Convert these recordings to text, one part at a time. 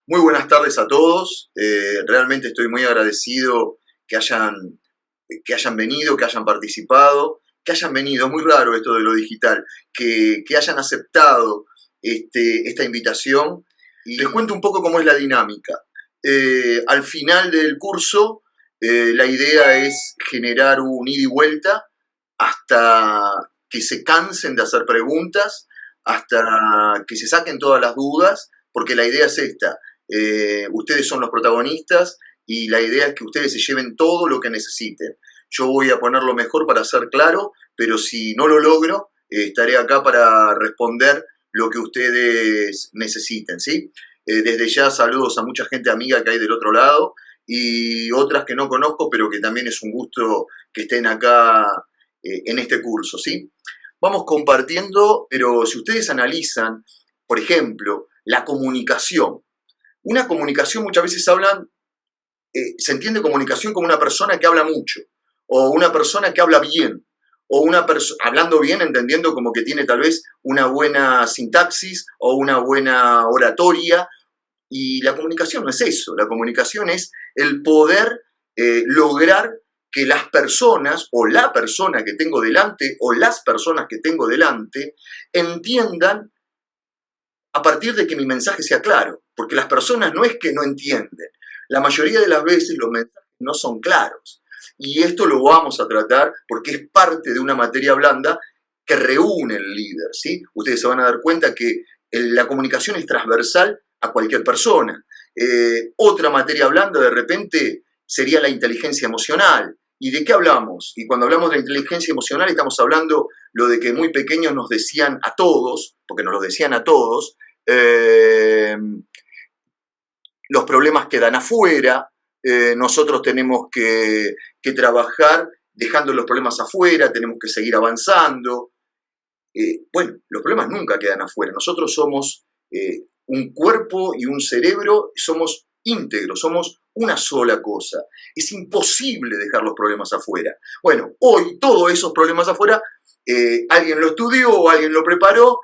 Muy buenas tardes a todos. Realmente estoy muy agradecido que hayan venido, que hayan participado, que hayan venido. Es muy raro esto de lo digital, que hayan aceptado esta invitación. Y les cuento un poco cómo es la dinámica. Al final del curso, la idea es generar un ida y vuelta hasta que se cansen de hacer preguntas, hasta que se saquen todas las dudas, porque la idea es esta. Ustedes son los protagonistas y la idea es que ustedes se lleven todo lo que necesiten. Yo voy a poner lo mejor para ser claro, pero si no lo logro, estaré acá para responder lo que ustedes necesiten, ¿sí? Desde ya saludos a mucha gente amiga que hay del otro lado y otras que no conozco, pero que también es un gusto que estén acá en este curso, ¿sí? Vamos compartiendo, pero si ustedes analizan, por ejemplo, la comunicación. Una comunicación muchas veces se entiende comunicación como una persona que habla mucho, o una persona que habla bien, o hablando bien, entendiendo como que tiene tal vez una buena sintaxis o una buena oratoria, y la comunicación no es eso, la comunicación es el poder lograr que las personas, o la persona que tengo delante, o las personas que tengo delante, entiendan a partir de que mi mensaje sea claro, porque las personas no es que no entienden, la mayoría de las veces los mensajes no son claros. Y esto lo vamos a tratar porque es parte de una materia blanda que reúne el líder, ¿sí? Ustedes se van a dar cuenta que la comunicación es transversal a cualquier persona. Otra materia blanda de repente sería la inteligencia emocional. ¿Y de qué hablamos? Y cuando hablamos de la inteligencia emocional estamos hablando lo de que muy pequeños nos decían a todos, porque nos lo decían a todos, los problemas quedan afuera, nosotros tenemos que trabajar dejando los problemas afuera, tenemos que seguir avanzando. Bueno, los problemas nunca quedan afuera, nosotros somos un cuerpo y un cerebro, somos íntegros, somos una sola cosa. Es imposible dejar los problemas afuera. Bueno, hoy todos esos problemas afuera, alguien lo estudió o alguien lo preparó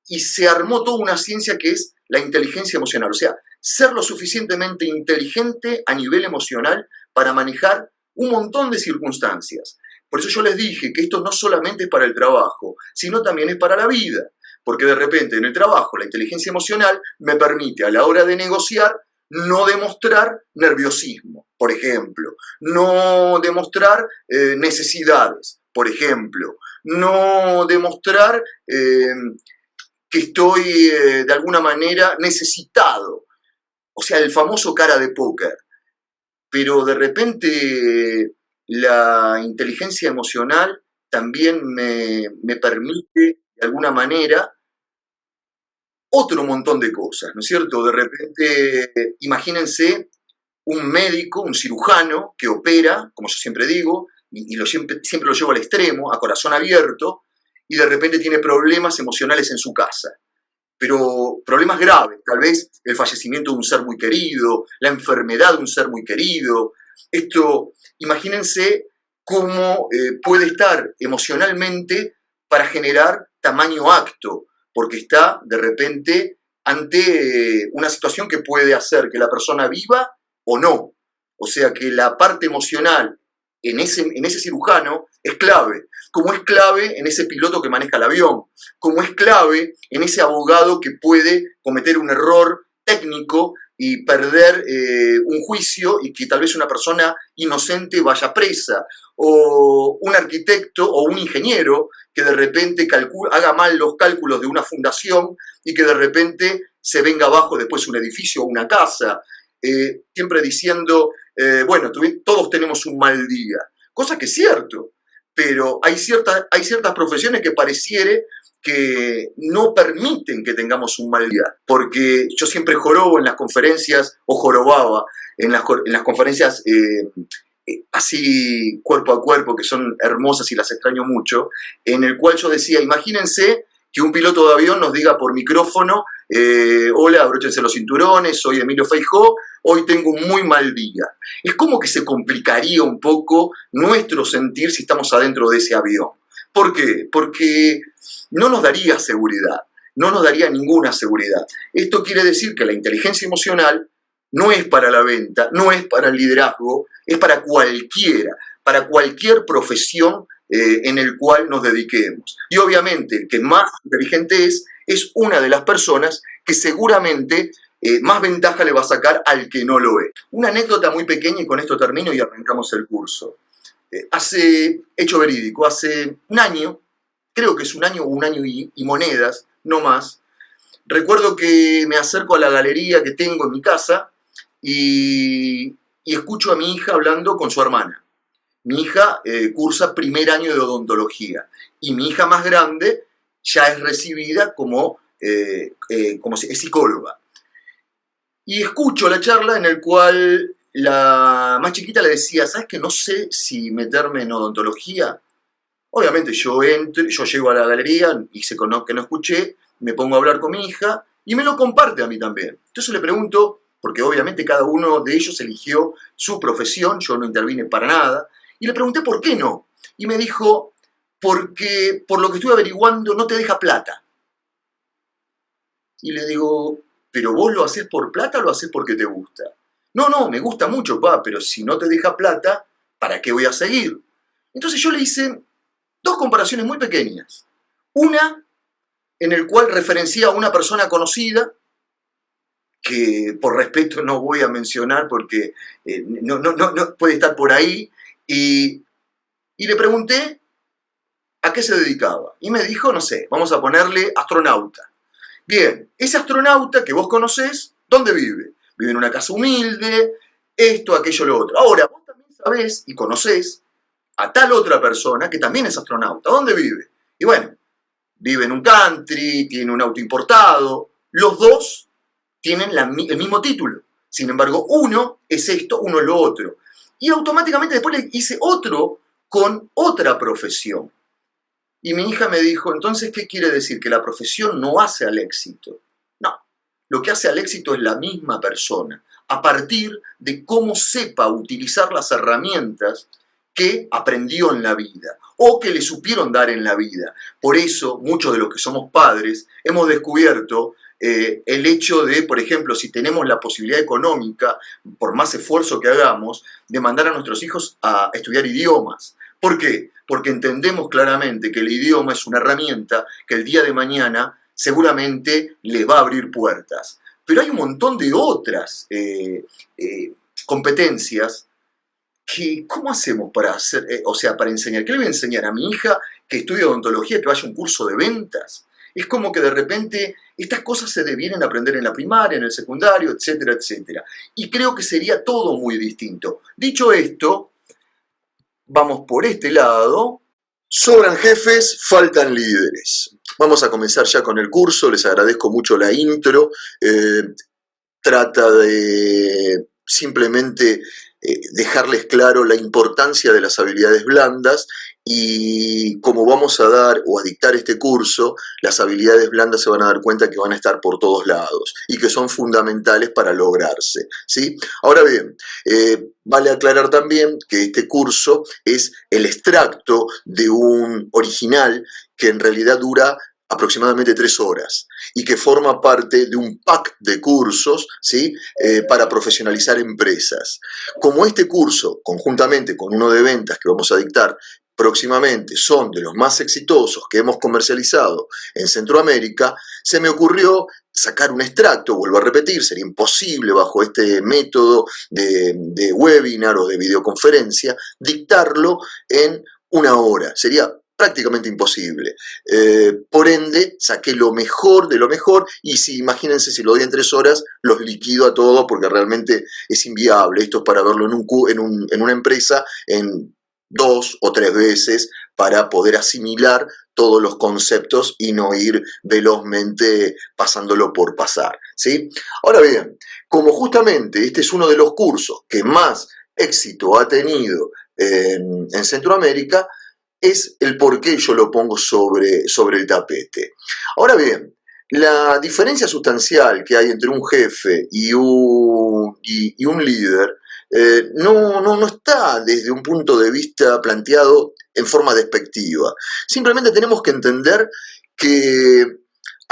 y se armó toda una ciencia que es la inteligencia emocional, o sea, ser lo suficientemente inteligente a nivel emocional para manejar un montón de circunstancias. Por eso yo les dije que esto no solamente es para el trabajo, sino también es para la vida, porque de repente en el trabajo la inteligencia emocional me permite a la hora de negociar no demostrar nerviosismo, por ejemplo, no demostrar necesidades, por ejemplo, no demostrar que estoy de alguna manera necesitado, o sea, el famoso cara de póker. Pero de repente la inteligencia emocional también me permite de alguna manera otro montón de cosas, ¿no es cierto? De repente, imagínense un médico, un cirujano que opera, como yo siempre digo, y siempre lo llevo al extremo, a corazón abierto, y de repente tiene problemas emocionales en su casa. Pero problemas graves, tal vez el fallecimiento de un ser muy querido, la enfermedad de un ser muy querido. Esto, imagínense cómo puede estar emocionalmente para generar tamaño acto, porque está de repente ante una situación que puede hacer que la persona viva o no. O sea que la parte emocional en ese cirujano es clave, como es clave en ese piloto que maneja el avión, como es clave en ese abogado que puede cometer un error técnico y perder un juicio y que tal vez una persona inocente vaya presa, o un arquitecto o un ingeniero que de repente haga mal los cálculos de una fundación y que de repente se venga abajo después un edificio o una casa, siempre diciendo, bueno, todos tenemos un mal día, cosa que es cierto, pero hay ciertas profesiones que pareciere que no permiten que tengamos un mal día, porque yo siempre jorobo en las conferencias, o jorobaba en las conferencias así cuerpo a cuerpo, que son hermosas y las extraño mucho, en el cual yo decía, imagínense que un piloto de avión nos diga por micrófono, hola, abróchense los cinturones, soy Emilio Feijó, hoy tengo un muy mal día. Es como que se complicaría un poco nuestro sentir si estamos adentro de ese avión. ¿Por qué? Porque no nos daría seguridad, no nos daría ninguna seguridad. Esto quiere decir que la inteligencia emocional no es para la venta, no es para el liderazgo, es para cualquiera, para cualquier profesión en el cual nos dediquemos. Y obviamente el que más inteligente es una de las personas que seguramente más ventaja le va a sacar al que no lo es. Una anécdota muy pequeña y con esto termino y arrancamos el curso. Hecho verídico, hace un año, creo que es un año y monedas, no más, recuerdo que me acerco a la galería que tengo en mi casa y escucho a mi hija hablando con su hermana. Mi hija cursa primer año de odontología y mi hija más grande ya es recibida como es psicóloga. Y escucho la charla en el cual la más chiquita le decía, ¿sabes que no sé si meterme en odontología? Obviamente yo llego a la galería y sé que no escuché, me pongo a hablar con mi hija y me lo comparte a mí también. Entonces le pregunto, porque obviamente cada uno de ellos eligió su profesión, yo no intervine para nada, y le pregunté por qué no. Y me dijo, porque por lo que estuve averiguando no te deja plata. Y le digo, ¿pero vos lo haces por plata o lo haces porque te gusta? No, me gusta mucho, pa, pero si no te deja plata, ¿para qué voy a seguir? Entonces yo le hice dos comparaciones muy pequeñas. Una en el cual referencia a una persona conocida, que por respeto no voy a mencionar porque no puede estar por ahí, y le pregunté a qué se dedicaba. Y me dijo, no sé, vamos a ponerle astronauta. Bien, ese astronauta que vos conocés, ¿dónde vive? Vive en una casa humilde, esto, aquello, lo otro. Ahora, vos también sabés y conocés a tal otra persona que también es astronauta. ¿Dónde vive? Y bueno, vive en un country, tiene un auto importado. Los dos tienen el mismo título. Sin embargo, uno es esto, uno es lo otro. Y automáticamente después le hice otro con otra profesión. Y mi hija me dijo, entonces, ¿qué quiere decir? ¿Que la profesión no hace al éxito? No, lo que hace al éxito es la misma persona, a partir de cómo sepa utilizar las herramientas que aprendió en la vida o que le supieron dar en la vida. Por eso, muchos de los que somos padres hemos descubierto el hecho de, por ejemplo, si tenemos la posibilidad económica, por más esfuerzo que hagamos, de mandar a nuestros hijos a estudiar idiomas. ¿Por qué? Porque entendemos claramente que el idioma es una herramienta que el día de mañana seguramente le va a abrir puertas. Pero hay un montón de otras competencias que, ¿cómo hacemos para hacer, para enseñar? ¿Qué le voy a enseñar a mi hija que estudie odontología, que vaya a un curso de ventas? Es como que de repente estas cosas se debieren aprender en la primaria, en el secundario, etcétera, etcétera. Y creo que sería todo muy distinto. Dicho esto, vamos por este lado. Sobran jefes, faltan líderes. Vamos a comenzar ya con el curso. Les agradezco mucho la intro. Trata de simplemente dejarles claro la importancia de las habilidades blandas y como vamos a dar o a dictar este curso, las habilidades blandas se van a dar cuenta que van a estar por todos lados y que son fundamentales para lograrse, ¿sí? Ahora bien, vale aclarar también que este curso es el extracto de un original que en realidad dura aproximadamente 3 horas y que forma parte de un pack de cursos, ¿sí? Para profesionalizar empresas. Como este curso, conjuntamente con uno de ventas que vamos a dictar próximamente, son de los más exitosos que hemos comercializado en Centroamérica, se me ocurrió sacar un extracto, vuelvo a repetir, sería imposible bajo este método de webinar o de videoconferencia, dictarlo en 1 hora. Sería prácticamente imposible. Por ende, saqué lo mejor de lo mejor y si imagínense si lo doy en 3 horas, los liquido a todos porque realmente es inviable. Esto es para verlo en una empresa en 2 o 3 veces para poder asimilar todos los conceptos y no ir velozmente pasándolo por pasar, ¿sí? Ahora bien, como justamente este es uno de los cursos que más éxito ha tenido en Centroamérica, es el por qué yo lo pongo sobre el tapete. Ahora bien, la diferencia sustancial que hay entre un jefe y un líder no está desde un punto de vista planteado en forma despectiva. Simplemente tenemos que entender que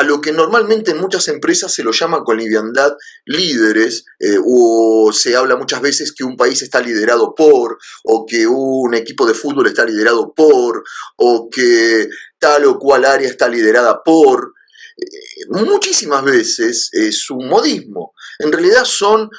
a lo que normalmente en muchas empresas se lo llama con liviandad líderes, o se habla muchas veces que un país está liderado por, o que un equipo de fútbol está liderado por, o que tal o cual área está liderada por. Muchísimas veces es un modismo. En realidad son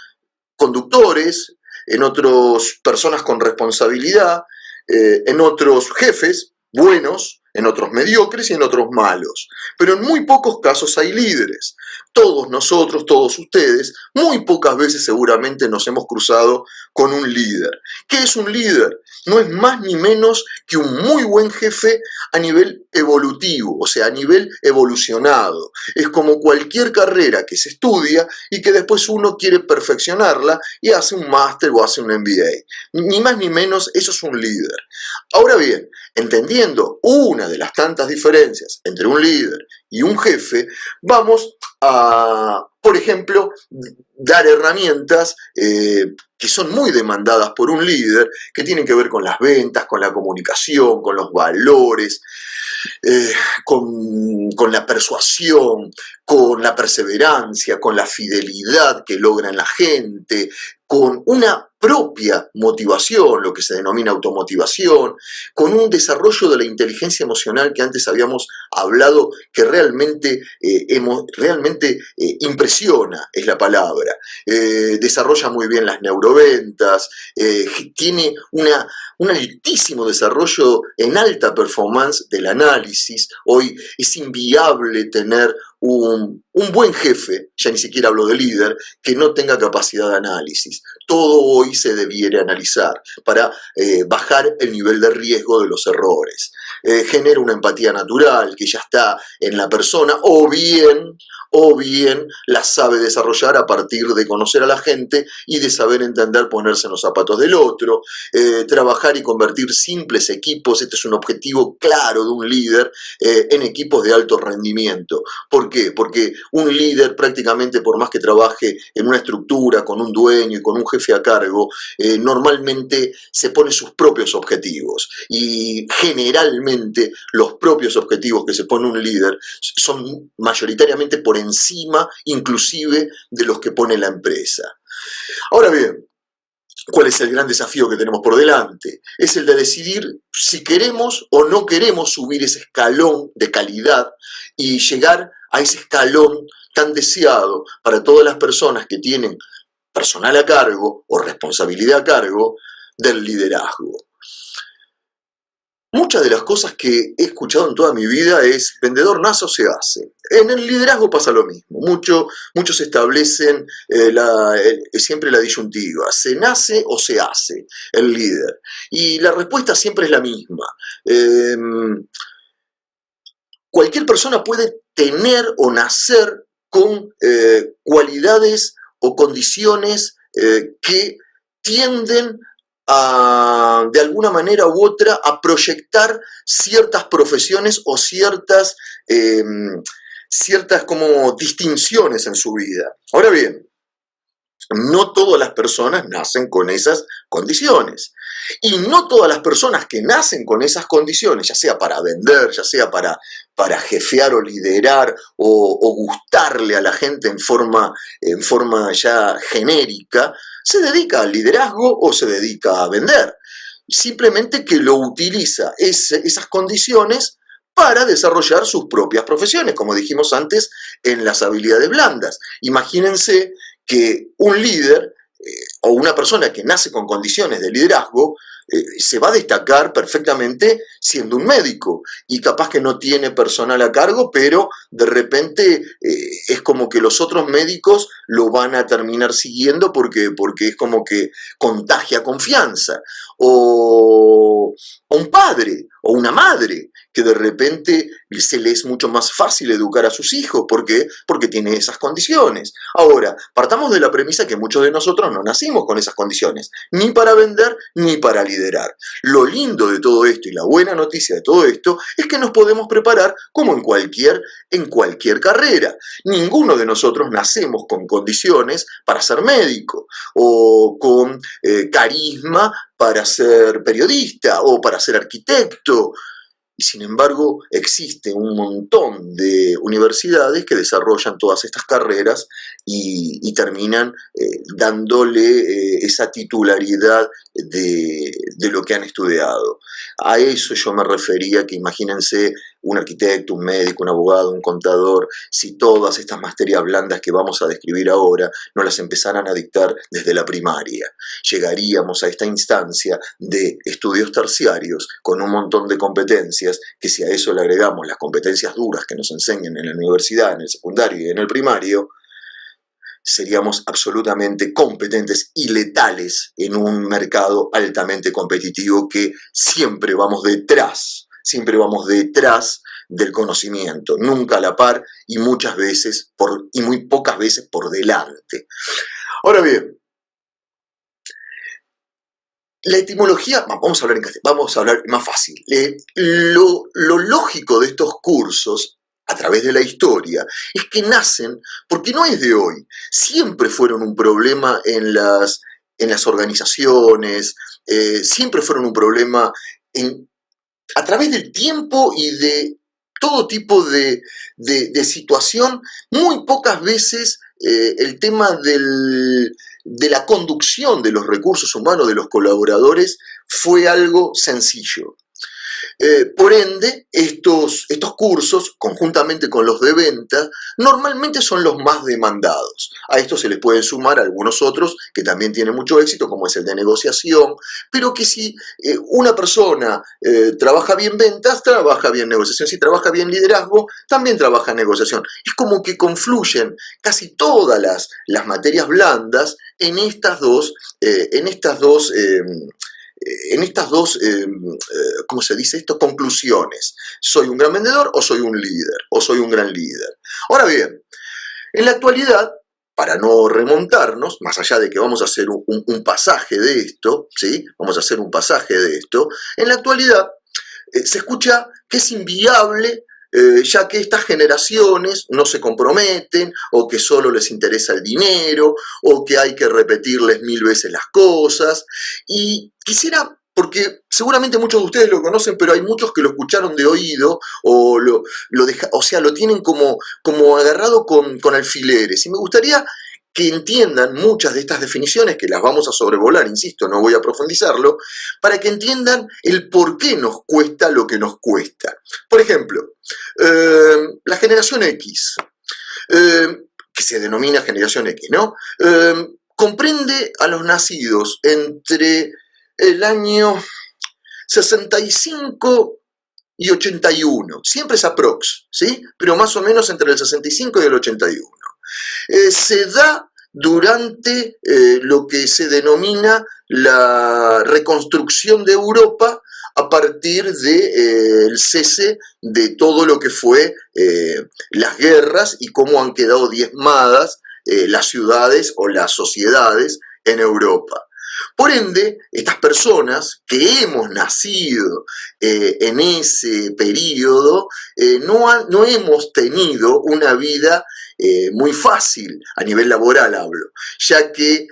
conductores, en otros personas con responsabilidad, en otros jefes buenos, en otros mediocres y en otros malos. Pero en muy pocos casos hay líderes. Todos nosotros, todos ustedes, muy pocas veces seguramente nos hemos cruzado con un líder. ¿Qué es un líder? No es más ni menos que un muy buen jefe a nivel evolutivo, o sea, a nivel evolucionado. Es como cualquier carrera que se estudia y que después uno quiere perfeccionarla y hace un máster o hace un MBA. Ni más ni menos, eso es un líder. Ahora bien, entendiendo una de las tantas diferencias entre un líder y un jefe, vamos a, por ejemplo, dar herramientas que son muy demandadas por un líder, que tienen que ver con las ventas, con la comunicación, con los valores, con la persuasión, con la perseverancia, con la fidelidad que logra en la gente, con una propia motivación, lo que se denomina automotivación, con un desarrollo de la inteligencia emocional que antes habíamos hablado, que realmente impresiona, es la palabra. Desarrolla muy bien las neuroventas, tiene un altísimo desarrollo en alta performance del análisis. Hoy es inviable tener un buen jefe, ya ni siquiera hablo de líder, que no tenga capacidad de análisis. Todo hoy se debiera analizar para bajar el nivel de riesgo de los errores. Genera una empatía natural que ya está en la persona, o bien la sabe desarrollar a partir de conocer a la gente y de saber entender ponerse en los zapatos del otro, trabajar y convertir simples equipos, este es un objetivo claro de un líder, en equipos de alto rendimiento. ¿Por qué? Porque un líder prácticamente, por más que trabaje en una estructura con un dueño y con un jefe a cargo, normalmente se pone sus propios objetivos, y generalmente los propios objetivos que se pone un líder son mayoritariamente por encima inclusive de los que pone la empresa. Ahora bien, ¿cuál es el gran desafío que tenemos por delante? Es el de decidir si queremos o no queremos subir ese escalón de calidad y llegar a ese escalón tan deseado para todas las personas que tienen personal a cargo o responsabilidad a cargo del liderazgo. Muchas de las cosas que he escuchado en toda mi vida es: vendedor nace o se hace. En el liderazgo pasa lo mismo. Muchos establecen siempre la disyuntiva: ¿se nace o se hace el líder? Y la respuesta siempre es la misma. Cualquier persona puede tener o nacer con cualidades o condiciones que tienden de alguna manera u otra a proyectar ciertas profesiones o ciertas como distinciones en su vida. Ahora bien, no todas las personas nacen con esas condiciones. Y no todas las personas que nacen con esas condiciones, ya sea para vender, ya sea para jefear o liderar o gustarle a la gente en forma ya genérica, se dedica al liderazgo o se dedica a vender. Simplemente que lo utiliza esas condiciones para desarrollar sus propias profesiones, como dijimos antes, en las habilidades blandas. Imagínense que un líder o una persona que nace con condiciones de liderazgo se va a destacar perfectamente siendo un médico, y capaz que no tiene personal a cargo, pero de repente es como que los otros médicos lo van a terminar siguiendo porque es como que contagia confianza. O un padre o una madre que de repente se le es mucho más fácil educar a sus hijos. ¿Por qué? Porque tiene esas condiciones. Ahora, partamos de la premisa que muchos de nosotros no nacimos con esas condiciones, ni para vender ni para liderar. Lo lindo de todo esto y la buena noticia de todo esto es que nos podemos preparar como en cualquier carrera. Ninguno de nosotros nacemos con condiciones para ser médico, o con carisma para ser periodista, o para ser arquitecto. sin embargo existe un montón de universidades que desarrollan todas estas carreras y terminan dándole esa titularidad de lo que han estudiado. A eso yo me refería, que imagínense un arquitecto, un médico, un abogado, un contador, si todas estas materias blandas que vamos a describir ahora no las empezaran a dictar desde la primaria. Llegaríamos a esta instancia de estudios terciarios con un montón de competencias que, si a eso le agregamos las competencias duras que nos enseñan en la universidad, en el secundario y en el primario, seríamos absolutamente competentes y letales en un mercado altamente competitivo que siempre vamos detrás del conocimiento, nunca a la par y muchas veces y muy pocas veces por delante. Ahora bien, la etimología, vamos a hablar en castellano, vamos a hablar más fácil. Lo lógico de estos cursos a través de la historia es que nacen porque no es de hoy, siempre fueron un problema en las organizaciones, siempre fueron un problema a través del tiempo y de todo tipo de situación. Muy pocas veces el tema de la conducción de los recursos humanos de los colaboradores fue algo sencillo. Por ende, estos cursos, conjuntamente con los de venta, normalmente son los más demandados. A esto se les pueden sumar algunos otros que también tienen mucho éxito, como es el de negociación, pero que si una persona trabaja bien ventas, trabaja bien negociación. Si trabaja bien liderazgo, también trabaja negociación. Es como que confluyen casi todas las materias blandas en estas dos ¿cómo se dice esto? Conclusiones. ¿Soy un gran vendedor o soy un líder? ¿O soy un gran líder? Ahora bien, en la actualidad, para no remontarnos, más allá de que vamos a hacer un pasaje de esto, ¿sí? Vamos a hacer un pasaje de esto, en la actualidad se escucha que es inviable, ya que estas generaciones no se comprometen, o que solo les interesa el dinero, o que hay que repetirles 1000 veces las cosas. Y quisiera, porque seguramente muchos de ustedes lo conocen, pero hay muchos que lo escucharon de oído, o lo tienen como agarrado con alfileres. Y me gustaría que entiendan muchas de estas definiciones, que las vamos a sobrevolar, insisto, no voy a profundizarlo, para que entiendan el por qué nos cuesta lo que nos cuesta. Por ejemplo, la generación X, que se denomina generación X, ¿no? Comprende a los nacidos entre el año 65 y 81, siempre es aprox, ¿sí? Pero más o menos entre el 65 y el 81. Se da durante lo que se denomina la reconstrucción de Europa a partir del cese de todo lo que fue las guerras y cómo han quedado diezmadas las ciudades o las sociedades en Europa. Por ende, estas personas que hemos nacido en ese periodo no hemos tenido una vida muy fácil a nivel laboral, hablo, ya que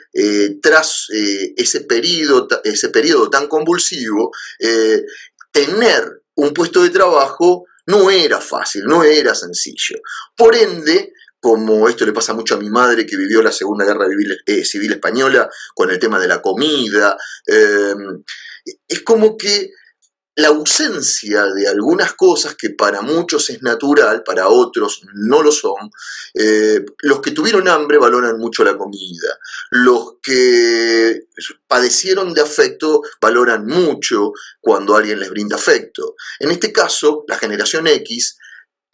tras ese periodo tan convulsivo, tener un puesto de trabajo no era fácil, no era sencillo. Por ende, como esto le pasa mucho a mi madre, que vivió la Segunda Guerra Civil Española con el tema de la comida, es como que la ausencia de algunas cosas que para muchos es natural, para otros no lo son. Los que tuvieron hambre valoran mucho la comida. Los que padecieron de afecto valoran mucho cuando alguien les brinda afecto. En este caso, la generación X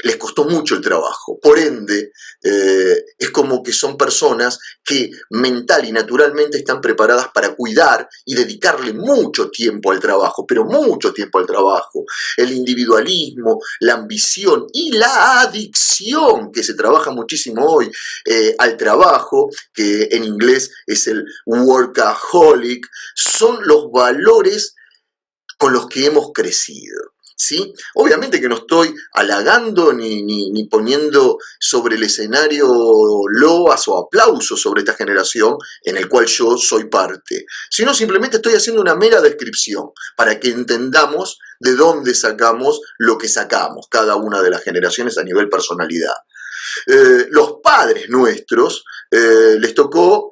les costó mucho el trabajo. Por ende, es como que son personas que mental y naturalmente están preparadas para cuidar y dedicarle mucho tiempo al trabajo, pero mucho tiempo al trabajo. El individualismo, la ambición y la adicción, que se trabaja muchísimo hoy al trabajo, que en inglés es el workaholic, son los valores con los que hemos crecido. ¿Sí? Obviamente que no estoy halagando ni poniendo sobre el escenario loas o aplausos sobre esta generación en el cual yo soy parte, sino simplemente estoy haciendo una mera descripción para que entendamos de dónde sacamos lo que sacamos, cada una de las generaciones a nivel personalidad. Los padres nuestros les tocó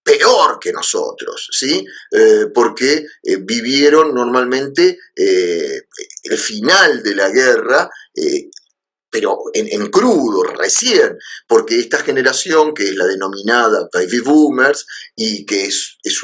peor que nosotros, ¿sí? Porque vivieron normalmente el final de la guerra, pero en crudo, recién, porque esta generación, que es la denominada Baby Boomers, y que es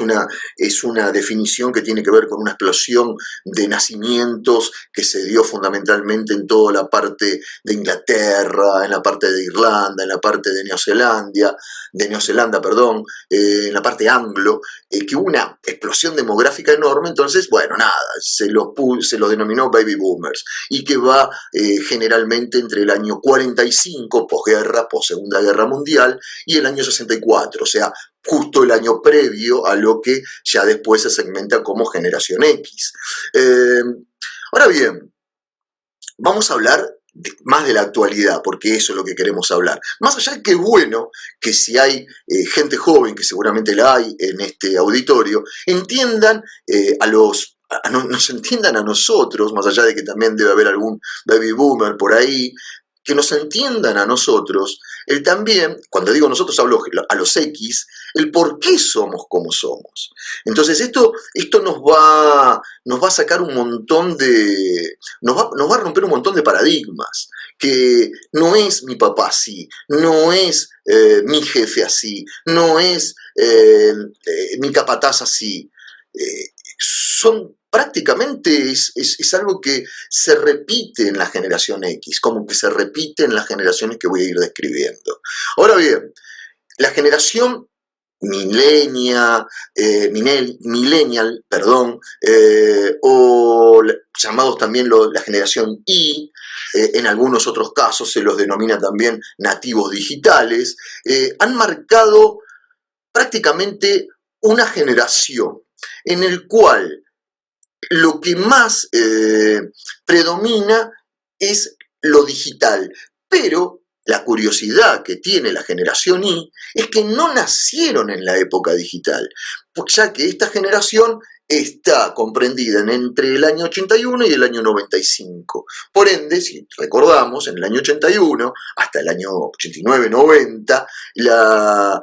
una definición que tiene que ver con una explosión de nacimientos que se dio fundamentalmente en toda la parte de Inglaterra, en la parte de Irlanda, en la parte de Neozelanda, perdón, en la parte anglo, que hubo una explosión demográfica enorme. Entonces, bueno, nada, se lo denominó Baby Boomers, y que va generalmente entre el año 45, posguerra, post-segunda guerra mundial, y el año 64, o sea, justo el año previo a lo que ya después se segmenta como generación X. Ahora bien, vamos a hablar más de la actualidad, porque eso es lo que queremos hablar. Más allá de que es bueno que si hay gente joven, que seguramente la hay en este auditorio, entiendan nos entiendan a nosotros, más allá de que también debe haber algún baby boomer por ahí, que nos entiendan a nosotros, el también, cuando digo nosotros hablo a los X, el por qué somos como somos. Entonces esto nos va a sacar un montón de, nos va a romper un montón de paradigmas, que no es mi papá así, no es mi jefe así, no es mi capataz así. Son prácticamente es algo que se repite en la generación X, como que se repite en las generaciones que voy a ir describiendo. Ahora bien, la generación millennial, perdón, o llamados también la generación Y, en algunos otros casos se los denomina también nativos digitales, han marcado prácticamente una generación en el cual lo que más predomina es lo digital, pero la curiosidad que tiene la generación Y es que no nacieron en la época digital, ya que esta generación está comprendida entre el año 81 y el año 95. Por ende, si recordamos, en el año 81 hasta el año 89-90, la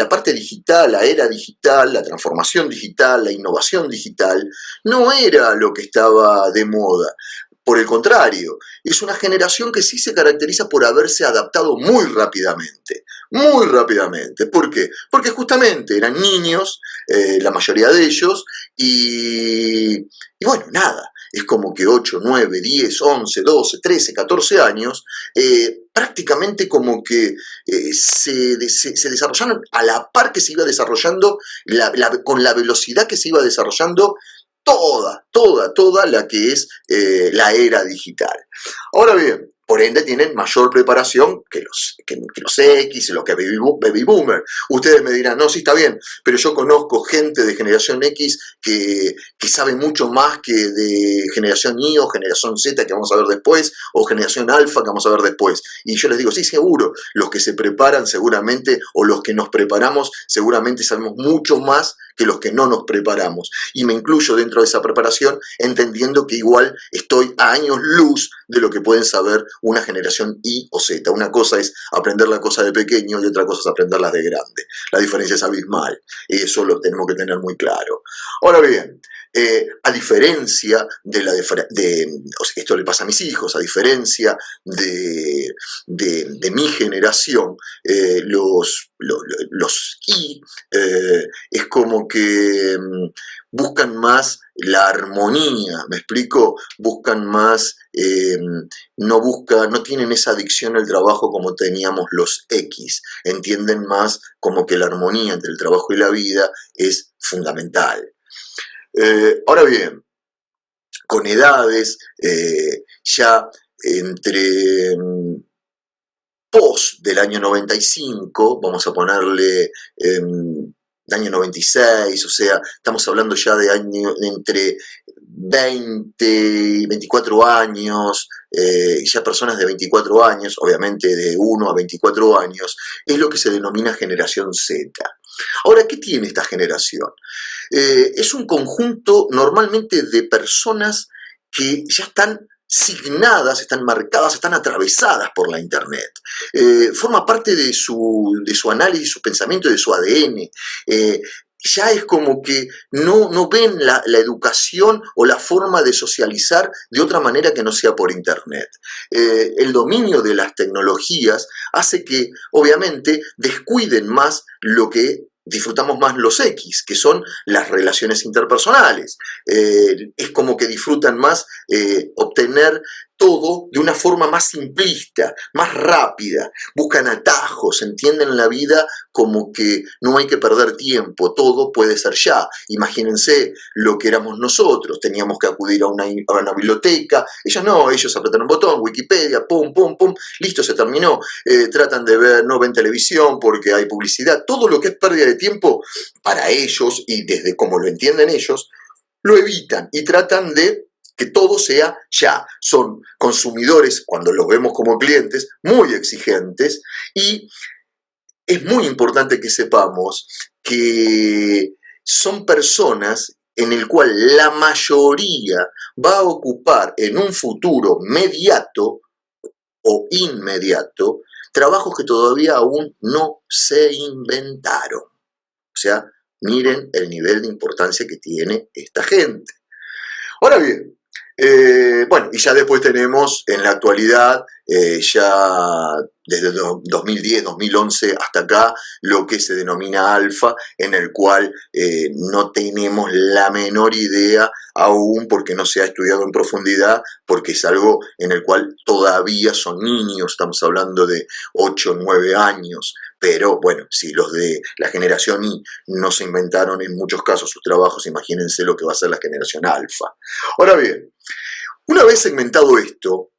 parte digital, la era digital, la transformación digital, la innovación digital, no era lo que estaba de moda. Por el contrario, es una generación que sí se caracteriza por haberse adaptado muy rápidamente. Muy rápidamente. ¿Por qué? Porque justamente eran niños, la mayoría de ellos, y bueno, nada. Es como que 8, 9, 10, 11, 12, 13, 14 años, prácticamente como que se desarrollaron a la par que se iba desarrollando, con la velocidad que se iba desarrollando toda la que es la era digital. Ahora bien, por ende tienen mayor preparación que los X, los que baby boomer. Ustedes me dirán, no, sí está bien, pero yo conozco gente de generación X que sabe mucho más que de generación Y o generación Z, que vamos a ver después, o generación alfa, que vamos a ver después. Y yo les digo, sí, seguro, los que se preparan seguramente, o los que nos preparamos, seguramente sabemos mucho más que los que no nos preparamos. Y me incluyo dentro de esa preparación, entendiendo que igual estoy a años luz de lo que pueden saber una generación Y o Z. Una cosa es aprender la cosa de pequeño y otra cosa es aprenderlas de grande. La diferencia es abismal. Y eso lo tenemos que tener muy claro. Ahora bien, a diferencia esto le pasa a mis hijos, a diferencia de mi generación, los I es como que buscan más la armonía, ¿me explico? Buscan más, no tienen esa adicción al trabajo como teníamos los X, entienden más como que la armonía entre el trabajo y la vida es fundamental. Ahora bien, con edades ya entre post del año 95, vamos a ponerle año 96, o sea, estamos hablando ya de entre 20 y 24 años, ya personas de 24 años, obviamente de 1 a 24 años, es lo que se denomina generación Z. Ahora, ¿qué tiene esta generación? Es un conjunto normalmente de personas que ya están signadas, están marcadas, están atravesadas por la Internet. Forma parte de su análisis, su pensamiento, de su ADN. Ya es como que no ven la educación o la forma de socializar de otra manera que no sea por Internet. El dominio de las tecnologías hace que, obviamente, descuiden más lo que disfrutamos más los X, que son las relaciones interpersonales. Es como que disfrutan más obtener todo de una forma más simplista, más rápida, buscan atajos, entienden la vida como que no hay que perder tiempo, todo puede ser ya. Imagínense lo que éramos nosotros, teníamos que acudir a una biblioteca, ellos no, ellos apretan un botón, Wikipedia, pum, pum, pum, listo, se terminó. Tratan de ver, no ven televisión porque hay publicidad, todo lo que es pérdida de tiempo para ellos y desde como lo entienden ellos, lo evitan y tratan de que todo sea ya. Son consumidores, cuando los vemos como clientes, muy exigentes y es muy importante que sepamos que son personas en el cual la mayoría va a ocupar en un futuro mediato o inmediato trabajos que todavía aún no se inventaron. O sea, miren el nivel de importancia que tiene esta gente. Ahora bien, bueno, y ya después tenemos en la actualidad, ya desde 2010, 2011 hasta acá, lo que se denomina alfa, en el cual no tenemos la menor idea aún porque no se ha estudiado en profundidad, porque es algo en el cual todavía son niños, estamos hablando de 8, 9 años, pero bueno, si los de la generación Y no se inventaron en muchos casos sus trabajos, imagínense lo que va a ser la generación alfa. Ahora bien, una vez segmentado esto,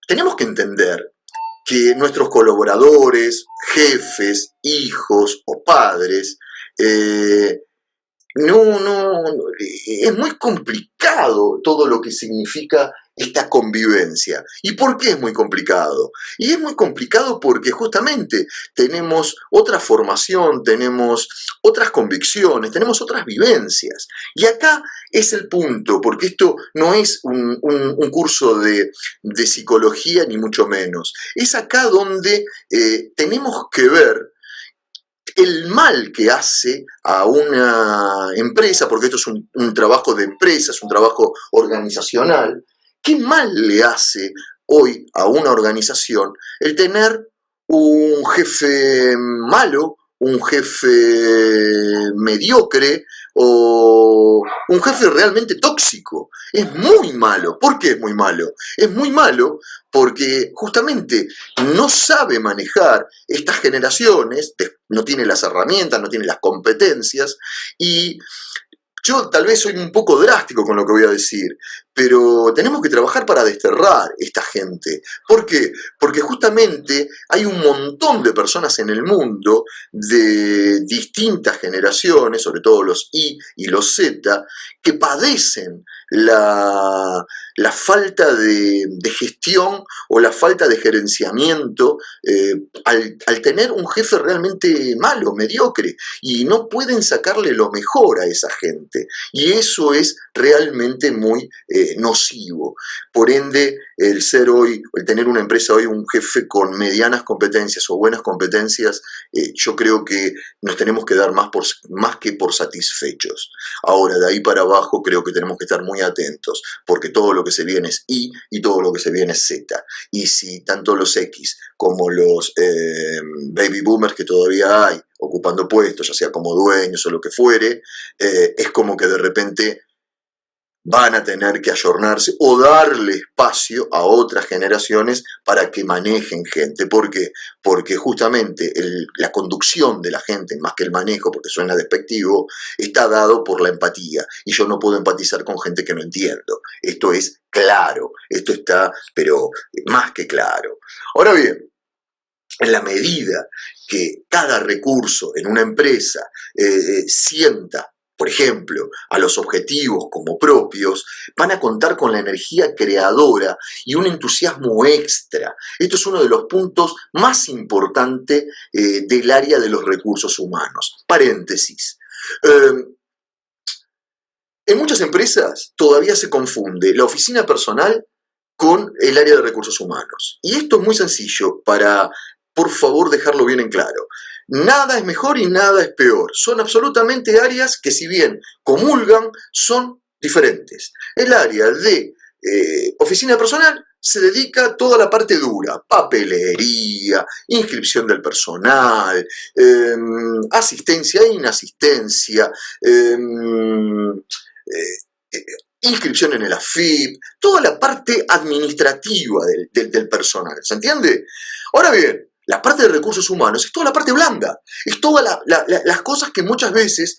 tenemos que entender que nuestros colaboradores, jefes, hijos o padres, es muy complicado todo lo que significa esta convivencia. ¿Y por qué es muy complicado? Y es muy complicado porque justamente tenemos otra formación, tenemos otras convicciones, tenemos otras vivencias. Y acá es el punto, porque esto no es un curso de psicología ni mucho menos. Es acá donde tenemos que ver el mal que hace a una empresa, porque esto es un trabajo de empresa, es un trabajo organizacional, ¿qué mal le hace hoy a una organización el tener un jefe malo, un jefe mediocre o un jefe realmente tóxico? Es muy malo. ¿Por qué es muy malo? Es muy malo porque justamente no sabe manejar estas generaciones, no tiene las herramientas, no tiene las competencias y yo tal vez soy un poco drástico con lo que voy a decir, pero tenemos que trabajar para desterrar esta gente. ¿Por qué? Porque justamente hay un montón de personas en el mundo de distintas generaciones, sobre todo los Y y los Z, que padecen la falta de gestión o la falta de gerenciamiento al tener un jefe realmente malo, mediocre, y no pueden sacarle lo mejor a esa gente. Y eso es realmente muy nocivo. Por ende, el tener una empresa hoy, un jefe con medianas competencias o buenas competencias, yo creo que nos tenemos que dar más que por satisfechos. Ahora, de ahí para abajo, creo que tenemos que estar muy atentos, porque todo lo que se viene es Y todo lo que se viene es Z. Y si tanto los X como los baby boomers que todavía hay, ocupando puestos, ya sea como dueños o lo que fuere, es como que de repente van a tener que ayornarse o darle espacio a otras generaciones para que manejen gente. ¿Por qué? Porque justamente la conducción de la gente, más que el manejo, porque suena despectivo, está dado por la empatía. Y yo no puedo empatizar con gente que no entiendo. Esto es claro, esto está, pero más que claro. Ahora bien, en la medida que cada recurso en una empresa sienta, por ejemplo, a los objetivos como propios, van a contar con la energía creadora y un entusiasmo extra. Esto es uno de los puntos más importantes del área de los recursos humanos. Paréntesis. En muchas empresas todavía se confunde la oficina personal con el área de recursos humanos. Y esto es muy sencillo para, por favor, dejarlo bien en claro. Nada es mejor y nada es peor. Son absolutamente áreas que, si bien comulgan, son diferentes. El área de oficina personal se dedica a toda la parte dura: papelería, inscripción del personal, asistencia e inasistencia, inscripción en el AFIP, toda la parte administrativa del personal, ¿se entiende? Ahora bien, la parte de recursos humanos es toda la parte blanda, es todas las cosas que muchas veces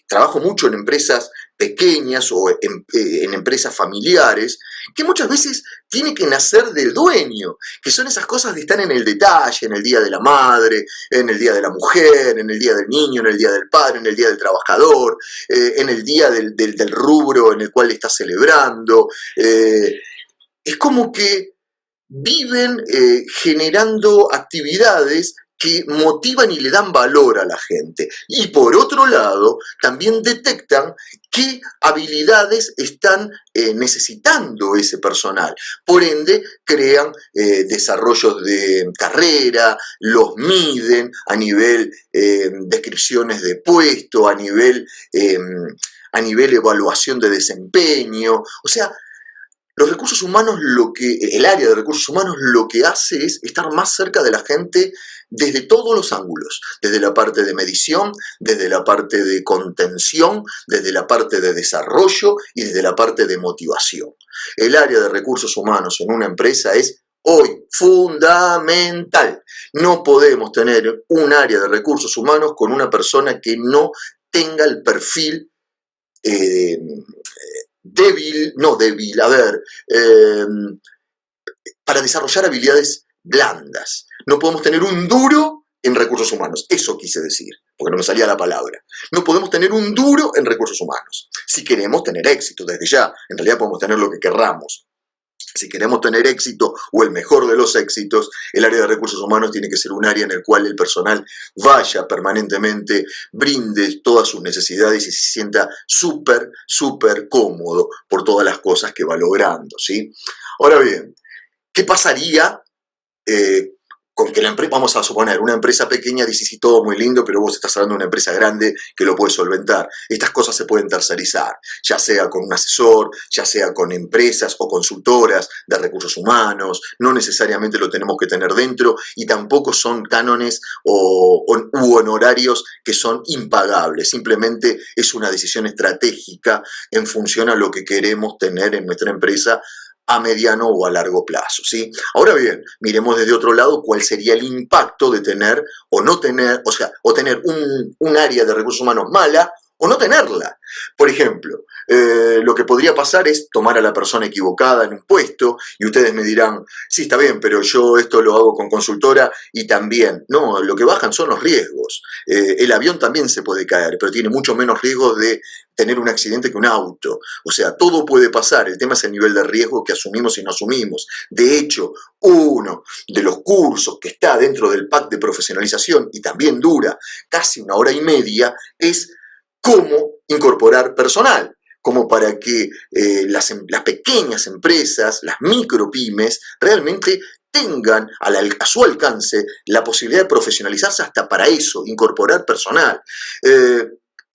trabajo mucho en empresas pequeñas o en empresas familiares, que muchas veces tiene que nacer del dueño, que son esas cosas de estar en el detalle, en el día de la madre, en el día de la mujer, en el día del niño, en el día del padre, en el día del trabajador, en el día del rubro en el cual está celebrando. Es como que viven generando actividades que motivan y le dan valor a la gente. Y por otro lado, también detectan qué habilidades están necesitando ese personal. Por ende, crean desarrollos de carrera, los miden a nivel descripciones de puesto, a nivel evaluación de desempeño. O sea, los recursos humanos, el área de recursos humanos lo que hace es estar más cerca de la gente desde todos los ángulos, desde la parte de medición, desde la parte de contención, desde la parte de desarrollo y desde la parte de motivación. El área de recursos humanos en una empresa es hoy fundamental. No podemos tener un área de recursos humanos con una persona que no tenga el perfil para desarrollar habilidades blandas. No podemos tener un duro en recursos humanos, eso quise decir, porque no me salía la palabra. No podemos tener un duro en recursos humanos. Si queremos tener éxito, desde ya, en realidad podemos tener lo que querramos. Si queremos tener éxito o el mejor de los éxitos, el área de recursos humanos tiene que ser un área en el cual el personal vaya permanentemente, brinde todas sus necesidades y se sienta súper, súper cómodo por todas las cosas que va logrando, ¿sí? Ahora bien, ¿qué pasaría con que la empresa, vamos a suponer, una empresa pequeña dice, sí, todo muy lindo, pero vos estás hablando de una empresa grande que lo puede solventar? Estas cosas se pueden tercerizar, ya sea con un asesor, ya sea con empresas o consultoras de recursos humanos. No necesariamente lo tenemos que tener dentro y tampoco son cánones u honorarios que son impagables. Simplemente es una decisión estratégica en función a lo que queremos tener en nuestra empresa a mediano o a largo plazo, ¿sí? Ahora bien, miremos desde otro lado cuál sería el impacto de tener o no tener, o sea, o tener un área de recursos humanos mala o no tenerla. Por ejemplo, lo que podría pasar es tomar a la persona equivocada en un puesto y ustedes me dirán, sí, está bien, pero yo esto lo hago con consultora y también. No, lo que bajan son los riesgos. El avión también se puede caer, pero tiene mucho menos riesgos de tener un accidente que un auto. O sea, todo puede pasar. El tema es el nivel de riesgo que asumimos y no asumimos. De hecho, uno de los cursos que está dentro del pack de profesionalización y también dura casi 1 hora y media es cómo incorporar personal, como para que las pequeñas empresas, las micropymes, realmente tengan a su alcance la posibilidad de profesionalizarse hasta para eso, incorporar personal.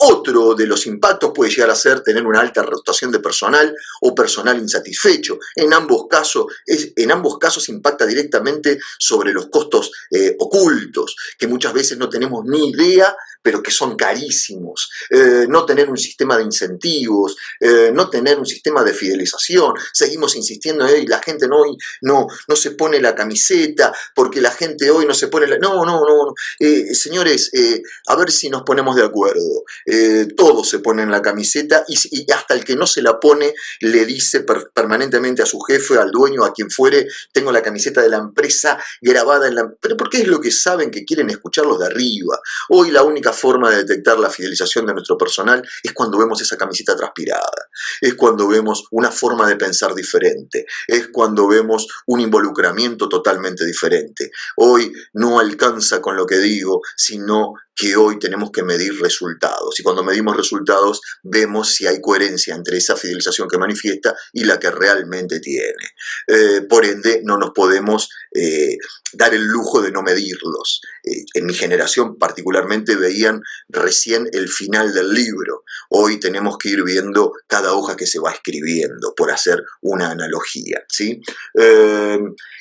Otro de los impactos puede llegar a ser tener una alta rotación de personal o personal insatisfecho. En ambos casos impacta directamente sobre los costos ocultos, que muchas veces no tenemos ni idea, pero que son carísimos. No tener un sistema de incentivos, no tener un sistema de fidelización. Seguimos insistiendo, la gente no se pone la camiseta, porque la gente hoy no se pone la... No. Señores, a ver si nos ponemos de acuerdo. Todos se ponen la camiseta y hasta el que no se la pone le dice permanentemente a su jefe, al dueño, a quien fuere, tengo la camiseta de la empresa grabada en la... Pero porque es lo que saben que quieren escuchar los de arriba. Hoy la única forma de detectar la fidelización de nuestro personal es cuando vemos esa camiseta transpirada, es cuando vemos una forma de pensar diferente, es cuando vemos un involucramiento totalmente diferente. Hoy no alcanza con lo que digo, sino que hoy tenemos que medir resultados. Y cuando medimos resultados, vemos si hay coherencia entre esa fidelización que manifiesta y la que realmente tiene. Por ende, no nos podemos dar el lujo de no medirlos. En mi generación particularmente veían recién el final del libro. Hoy tenemos que ir viendo cada hoja que se va escribiendo, por hacer una analogía, ¿sí?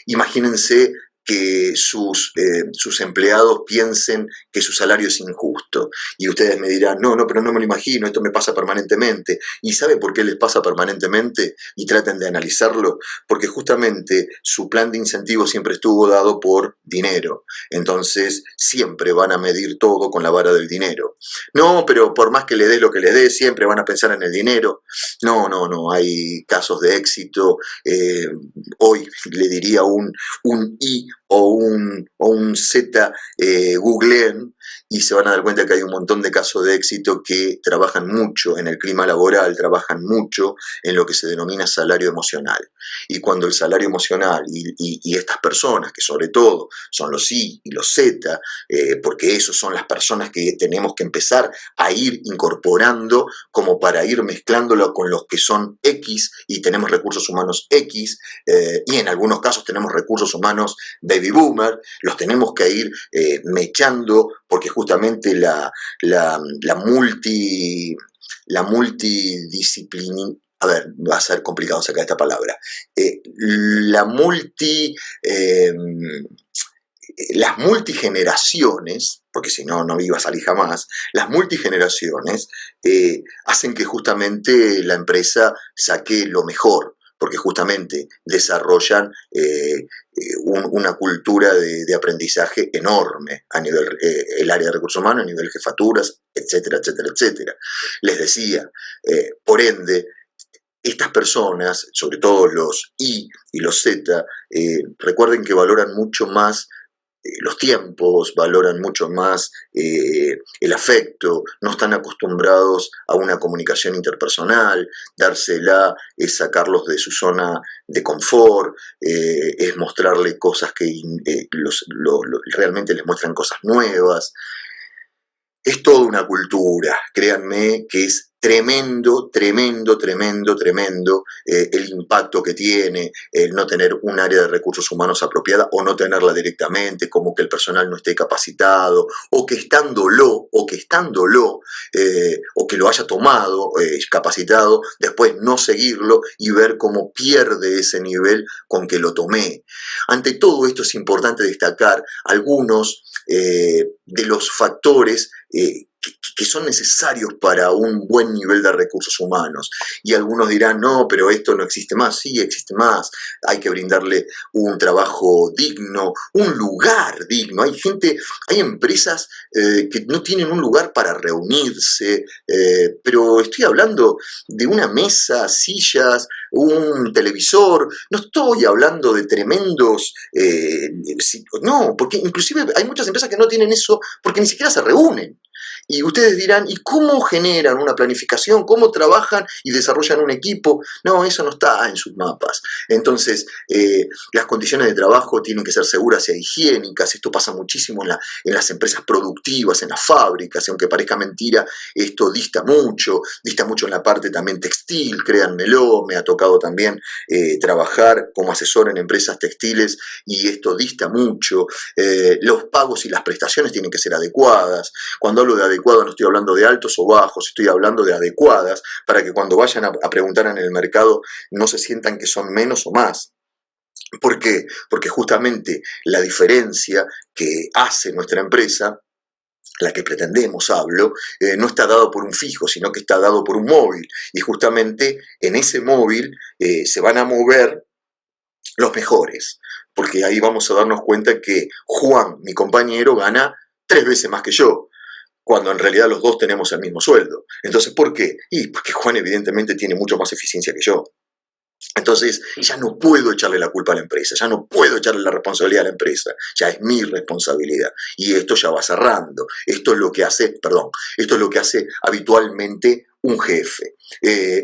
Imagínense que sus empleados piensen que su salario es injusto. Y ustedes me dirán, no, pero no me lo imagino, esto me pasa permanentemente. ¿Y saben por qué les pasa permanentemente? Y traten de analizarlo. Porque justamente su plan de incentivos siempre estuvo dado por dinero. Entonces siempre van a medir todo con la vara del dinero. No, pero por más que le des lo que les des, siempre van a pensar en el dinero. No, hay casos de éxito. Hoy le diría un I o un Z, googleen y se van a dar cuenta que hay un montón de casos de éxito que trabajan mucho en el clima laboral, trabajan mucho en lo que se denomina salario emocional. Y cuando el salario emocional y estas personas, que sobre todo son los I y los Z, porque esos son las personas que tenemos que empezar a ir incorporando como para ir mezclándolo con los que son X y tenemos recursos humanos X, y en algunos casos tenemos recursos humanos baby boomer, los tenemos que ir mechando porque justamente la multidisciplina, a ver, va a ser complicado sacar esta palabra, las multigeneraciones, porque si no, no iba a salir jamás, las multigeneraciones hacen que justamente la empresa saque lo mejor, porque justamente desarrollan una cultura de aprendizaje enorme a nivel, el área de recursos humanos, a nivel jefaturas, etcétera, etcétera, etcétera. Les decía, por ende, estas personas, sobre todo los I y los Z, recuerden que valoran mucho más los tiempos, valoran mucho más el afecto, no están acostumbrados a una comunicación interpersonal, dársela es sacarlos de su zona de confort, es mostrarle cosas que realmente les muestran cosas nuevas. Es toda una cultura, créanme que es tremendo el impacto que tiene el no tener un área de recursos humanos apropiada o no tenerla directamente, como que el personal no esté capacitado, o que estándolo, o que lo haya tomado capacitado, después no seguirlo y ver cómo pierde ese nivel con que lo tomé. Ante todo esto es importante destacar algunos de los factores que son necesarios para un buen nivel de recursos humanos. Y algunos dirán, no, pero esto no existe más. Sí, existe más. Hay que brindarle un trabajo digno, un lugar digno. Hay empresas que no tienen un lugar para reunirse, pero estoy hablando de una mesa, sillas, un televisor. No estoy hablando de tremendos... no, porque inclusive hay muchas empresas que no tienen eso porque ni siquiera se reúnen. Y ustedes dirán, ¿y cómo generan una planificación? ¿Cómo trabajan y desarrollan un equipo? No, eso no está en sus mapas. Entonces, las condiciones de trabajo tienen que ser seguras e higiénicas. Esto pasa muchísimo en las empresas productivas, en las fábricas. Y aunque parezca mentira, esto dista mucho en la parte también textil, créanmelo. Me ha tocado también trabajar como asesor en empresas textiles y esto dista mucho. Los pagos y las prestaciones tienen que ser adecuadas. Cuando hablo de adecuado no estoy hablando de altos o bajos, estoy hablando de adecuadas para que cuando vayan a preguntar en el mercado no se sientan que son menos o más. ¿Por qué? Porque justamente la diferencia que hace nuestra empresa, la que pretendemos, hablo, no está dado por un fijo, sino que está dado por un móvil. Y justamente en ese móvil se van a mover los mejores, porque ahí vamos a darnos cuenta que Juan, mi compañero, gana 3 veces más que yo, cuando en realidad los dos tenemos el mismo sueldo. Entonces, ¿por qué? Y porque Juan evidentemente tiene mucho más eficiencia que yo. Entonces, ya no puedo echarle la culpa a la empresa, ya no puedo echarle la responsabilidad a la empresa, ya es mi responsabilidad. Y esto ya va cerrando. Esto es lo que hace habitualmente un jefe,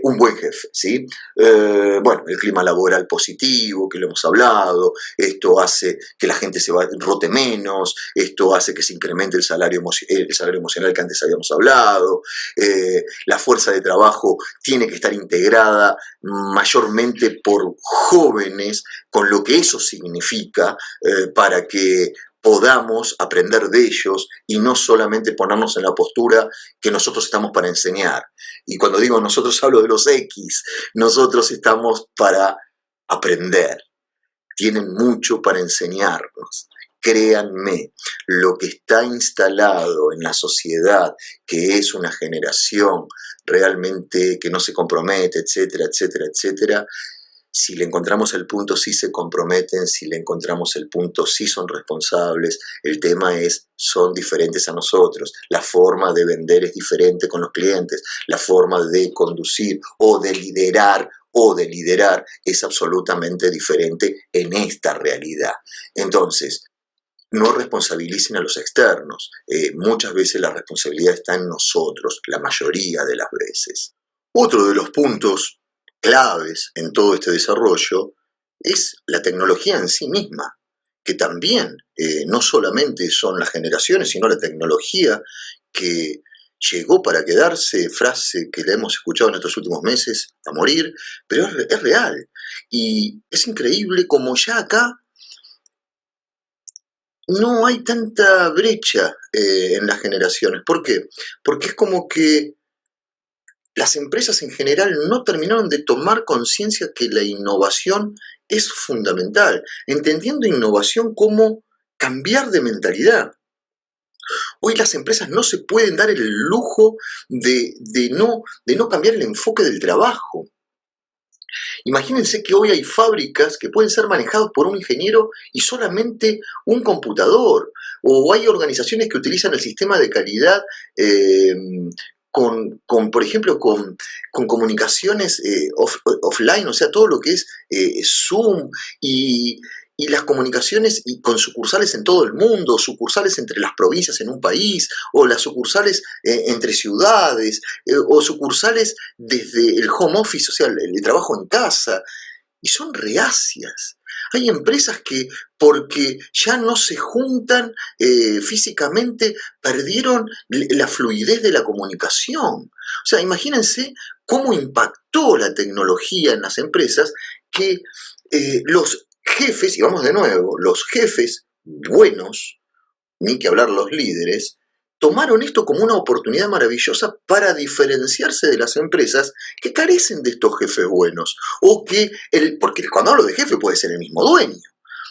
un buen jefe, ¿sí? Bueno, el clima laboral positivo, que lo hemos hablado, esto hace que la gente rote menos, esto hace que se incremente el salario emocional que antes habíamos hablado, la fuerza de trabajo tiene que estar integrada mayormente por jóvenes, con lo que eso significa, para que podamos aprender de ellos y no solamente ponernos en la postura que nosotros estamos para enseñar. Y cuando digo nosotros hablo de los X, nosotros estamos para aprender. Tienen mucho para enseñarnos. Créanme, lo que está instalado en la sociedad, que es una generación realmente que no se compromete, etcétera, etcétera, etcétera, si le encontramos el punto, sí se comprometen, si le encontramos el punto, sí son responsables. El tema es, son diferentes a nosotros. La forma de vender es diferente con los clientes. La forma de conducir o de liderar es absolutamente diferente en esta realidad. Entonces, no responsabilicen a los externos. Muchas veces la responsabilidad está en nosotros, la mayoría de las veces. Otro de los puntos claves en todo este desarrollo es la tecnología en sí misma, que también no solamente son las generaciones, sino la tecnología que llegó para quedarse, frase que la hemos escuchado en estos últimos meses, a morir, pero es real. Y es increíble como ya acá no hay tanta brecha en las generaciones. ¿Por qué? Porque es como que las empresas en general no terminaron de tomar conciencia que la innovación es fundamental, entendiendo innovación como cambiar de mentalidad. Hoy las empresas no se pueden dar el lujo de no cambiar el enfoque del trabajo. Imagínense que hoy hay fábricas que pueden ser manejadas por un ingeniero y solamente un computador, o hay organizaciones que utilizan el sistema de calidad por ejemplo, con comunicaciones offline, o sea, todo lo que es Zoom y las comunicaciones y con sucursales en todo el mundo, sucursales entre las provincias en un país, o las sucursales entre ciudades, o sucursales desde el home office, o sea, el trabajo en casa, y son reacias. Hay empresas que, porque ya no se juntan físicamente, perdieron la fluidez de la comunicación. O sea, imagínense cómo impactó la tecnología en las empresas que los jefes, y vamos de nuevo, los jefes buenos, ni que hablar los líderes, tomaron esto como una oportunidad maravillosa para diferenciarse de las empresas que carecen de estos jefes buenos. Porque cuando hablo de jefe puede ser el mismo dueño.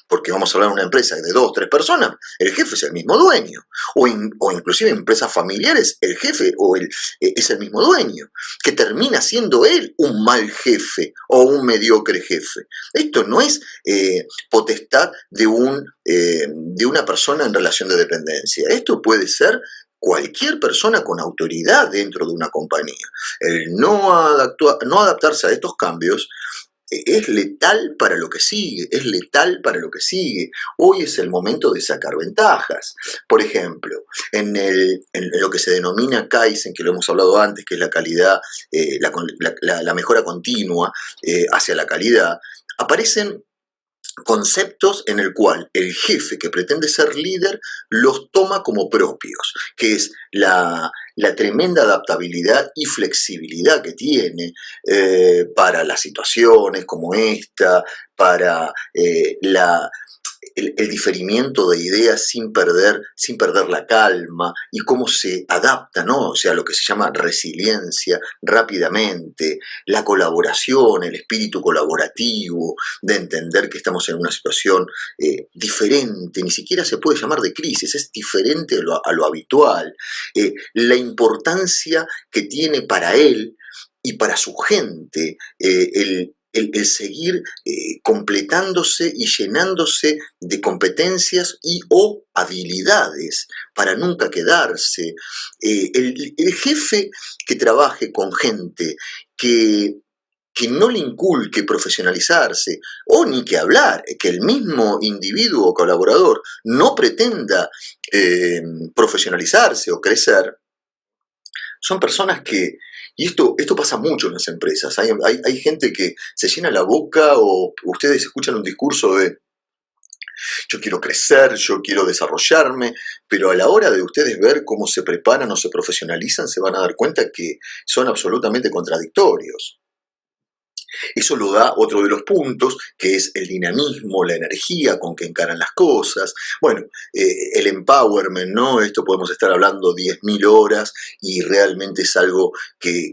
Porque vamos a hablar de una empresa de 2 o 3 personas, el jefe es el mismo dueño. O inclusive en empresas familiares, el jefe es el mismo dueño, que termina siendo él un mal jefe o un mediocre jefe. Esto no es potestad de una persona en relación de dependencia. Esto puede ser cualquier persona con autoridad dentro de una compañía. El no adaptarse a estos cambios es letal para lo que sigue, es letal para lo que sigue. Hoy es el momento de sacar ventajas. Por ejemplo, en lo que se denomina Kaizen, que lo hemos hablado antes, que es la calidad, la mejora continua hacia la calidad, aparecen conceptos en el cual el jefe que pretende ser líder los toma como propios, que es la tremenda adaptabilidad y flexibilidad que tiene para las situaciones como esta, para el diferimiento de ideas sin perder la calma y cómo se adapta, ¿no? O sea, lo que se llama resiliencia rápidamente, la colaboración, el espíritu colaborativo, de entender que estamos en una situación diferente, ni siquiera se puede llamar de crisis, es diferente a lo habitual, la importancia que tiene para él y para su gente el seguir completándose y llenándose de competencias y o habilidades para nunca quedarse. El jefe que trabaje con gente que no le inculque profesionalizarse, o ni que hablar, que el mismo individuo o colaborador no pretenda profesionalizarse o crecer, son personas que, y esto pasa mucho en las empresas, hay gente que se llena la boca o ustedes escuchan un discurso de yo quiero crecer, yo quiero desarrollarme, pero a la hora de ustedes ver cómo se preparan o se profesionalizan, se van a dar cuenta que son absolutamente contradictorios. Eso lo da otro de los puntos, que es el dinamismo, la energía con que encaran las cosas. Bueno, el empowerment, ¿no? Esto podemos estar hablando 10.000 horas y realmente es algo que,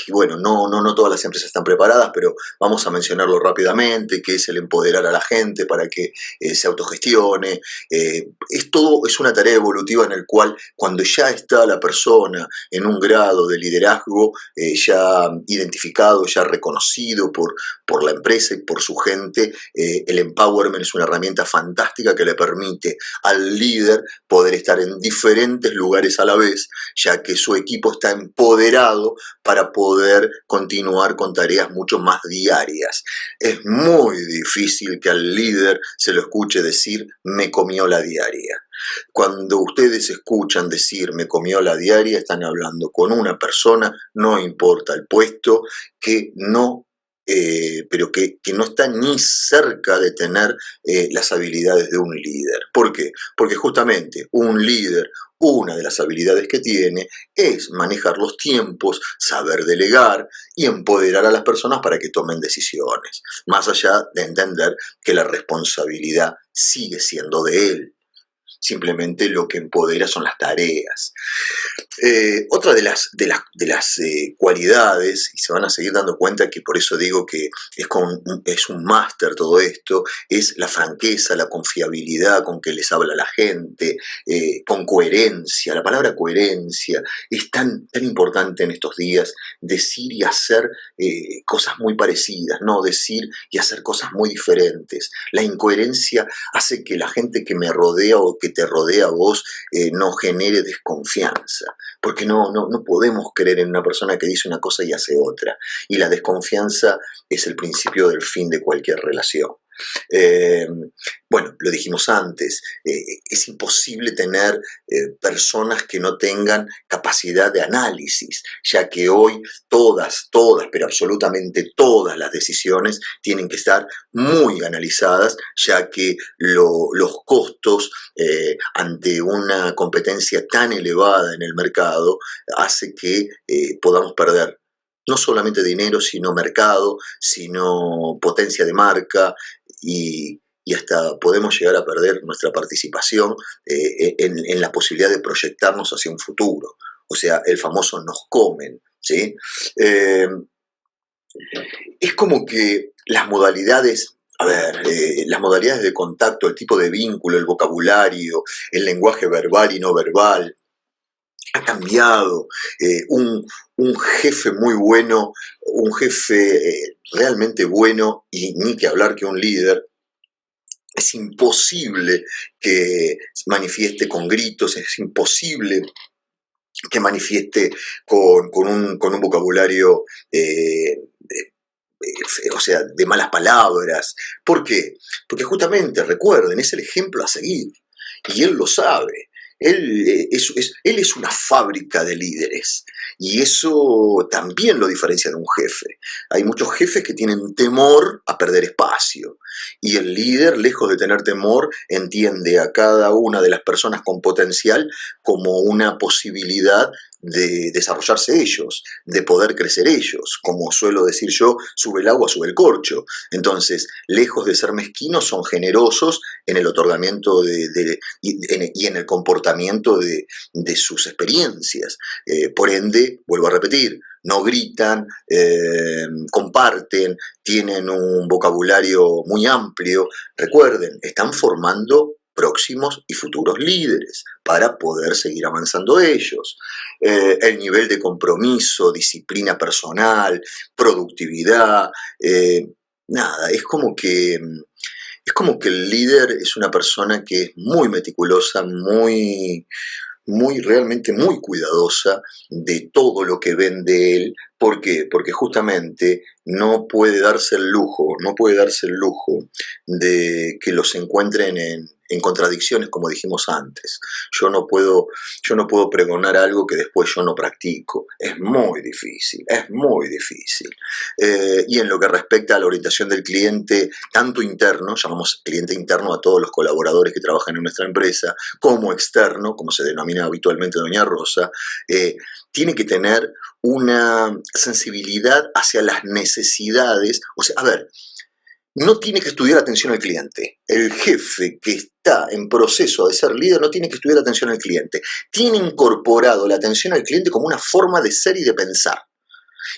bueno, no todas las empresas están preparadas, pero vamos a mencionarlo rápidamente, que es el empoderar a la gente para que se autogestione. Es una tarea evolutiva en el cual cuando ya está la persona en un grado de liderazgo ya identificado, ya reconocido por la empresa y por su gente, el empowerment es una herramienta fantástica que le permite al líder poder estar en diferentes lugares a la vez, ya que su equipo está empoderado para poder continuar con tareas mucho más diarias. Es muy difícil que al líder se lo escuche decir me comió la diaria. Cuando ustedes escuchan decir me comió la diaria, están hablando con una persona, no importa el puesto, pero que no está ni cerca de tener las habilidades de un líder. ¿Por qué? Porque justamente un líder, una de las habilidades que tiene es manejar los tiempos, saber delegar y empoderar a las personas para que tomen decisiones, más allá de entender que la responsabilidad sigue siendo de él. Simplemente lo que empodera son las tareas. Otra de las cualidades, y se van a seguir dando cuenta que por eso digo que es un máster todo esto, es la franqueza, la confiabilidad con que les habla la gente, con coherencia. La palabra coherencia es tan importante en estos días, decir y hacer cosas muy parecidas, no decir y hacer cosas muy diferentes. La incoherencia hace que la gente que me rodea o que te rodea a vos no genere desconfianza, porque no podemos creer en una persona que dice una cosa y hace otra, y la desconfianza es el principio del fin de cualquier relación. Bueno, lo dijimos antes, es imposible tener personas que no tengan capacidad de análisis, ya que hoy todas, pero absolutamente todas las decisiones tienen que estar muy analizadas, ya que los costos ante una competencia tan elevada en el mercado hace que podamos perder no solamente dinero, sino mercado, sino potencia de marca y hasta podemos llegar a perder nuestra participación en la posibilidad de proyectarnos hacia un futuro. O sea, el famoso nos comen, ¿sí? Es como que las modalidades, las modalidades de contacto, el tipo de vínculo, el vocabulario, el lenguaje verbal y no verbal, ha cambiado. Un jefe muy bueno, un jefe realmente bueno, y ni que hablar que un líder, es imposible que manifieste con gritos, es imposible que manifieste con un vocabulario o sea, de malas palabras. ¿Por qué? Porque justamente, recuerden, es el ejemplo a seguir. Y él lo sabe. Él es una fábrica de líderes y eso también lo diferencia de un jefe. Hay muchos jefes que tienen temor a perder espacio y el líder, lejos de tener temor, entiende a cada una de las personas con potencial como una posibilidad de desarrollarse ellos, de poder crecer ellos. Como suelo decir yo, sube el agua, sube el corcho. Entonces, lejos de ser mezquinos, son generosos en el otorgamiento y en el comportamiento de sus experiencias. Por ende, vuelvo a repetir, no gritan, comparten, tienen un vocabulario muy amplio. Recuerden, están formando próximos y futuros líderes para poder seguir avanzando ellos. El nivel de compromiso, disciplina personal, productividad, nada, es como que el líder es una persona que es muy meticulosa, realmente muy cuidadosa de todo lo que ven de él. ¿Por qué? Porque justamente no puede darse el lujo de que los encuentren en en contradicciones, como dijimos antes. Yo no puedo pregonar algo que después yo no practico. Es muy difícil, es muy difícil. Y en lo que respecta a la orientación del cliente, tanto interno, llamamos cliente interno a todos los colaboradores que trabajan en nuestra empresa, como externo, como se denomina habitualmente Doña Rosa, tiene que tener una sensibilidad hacia las necesidades. O sea, a ver, no tiene que estudiar atención al cliente. El jefe que está en proceso de ser líder no tiene que estudiar atención al cliente. Tiene incorporado la atención al cliente como una forma de ser y de pensar.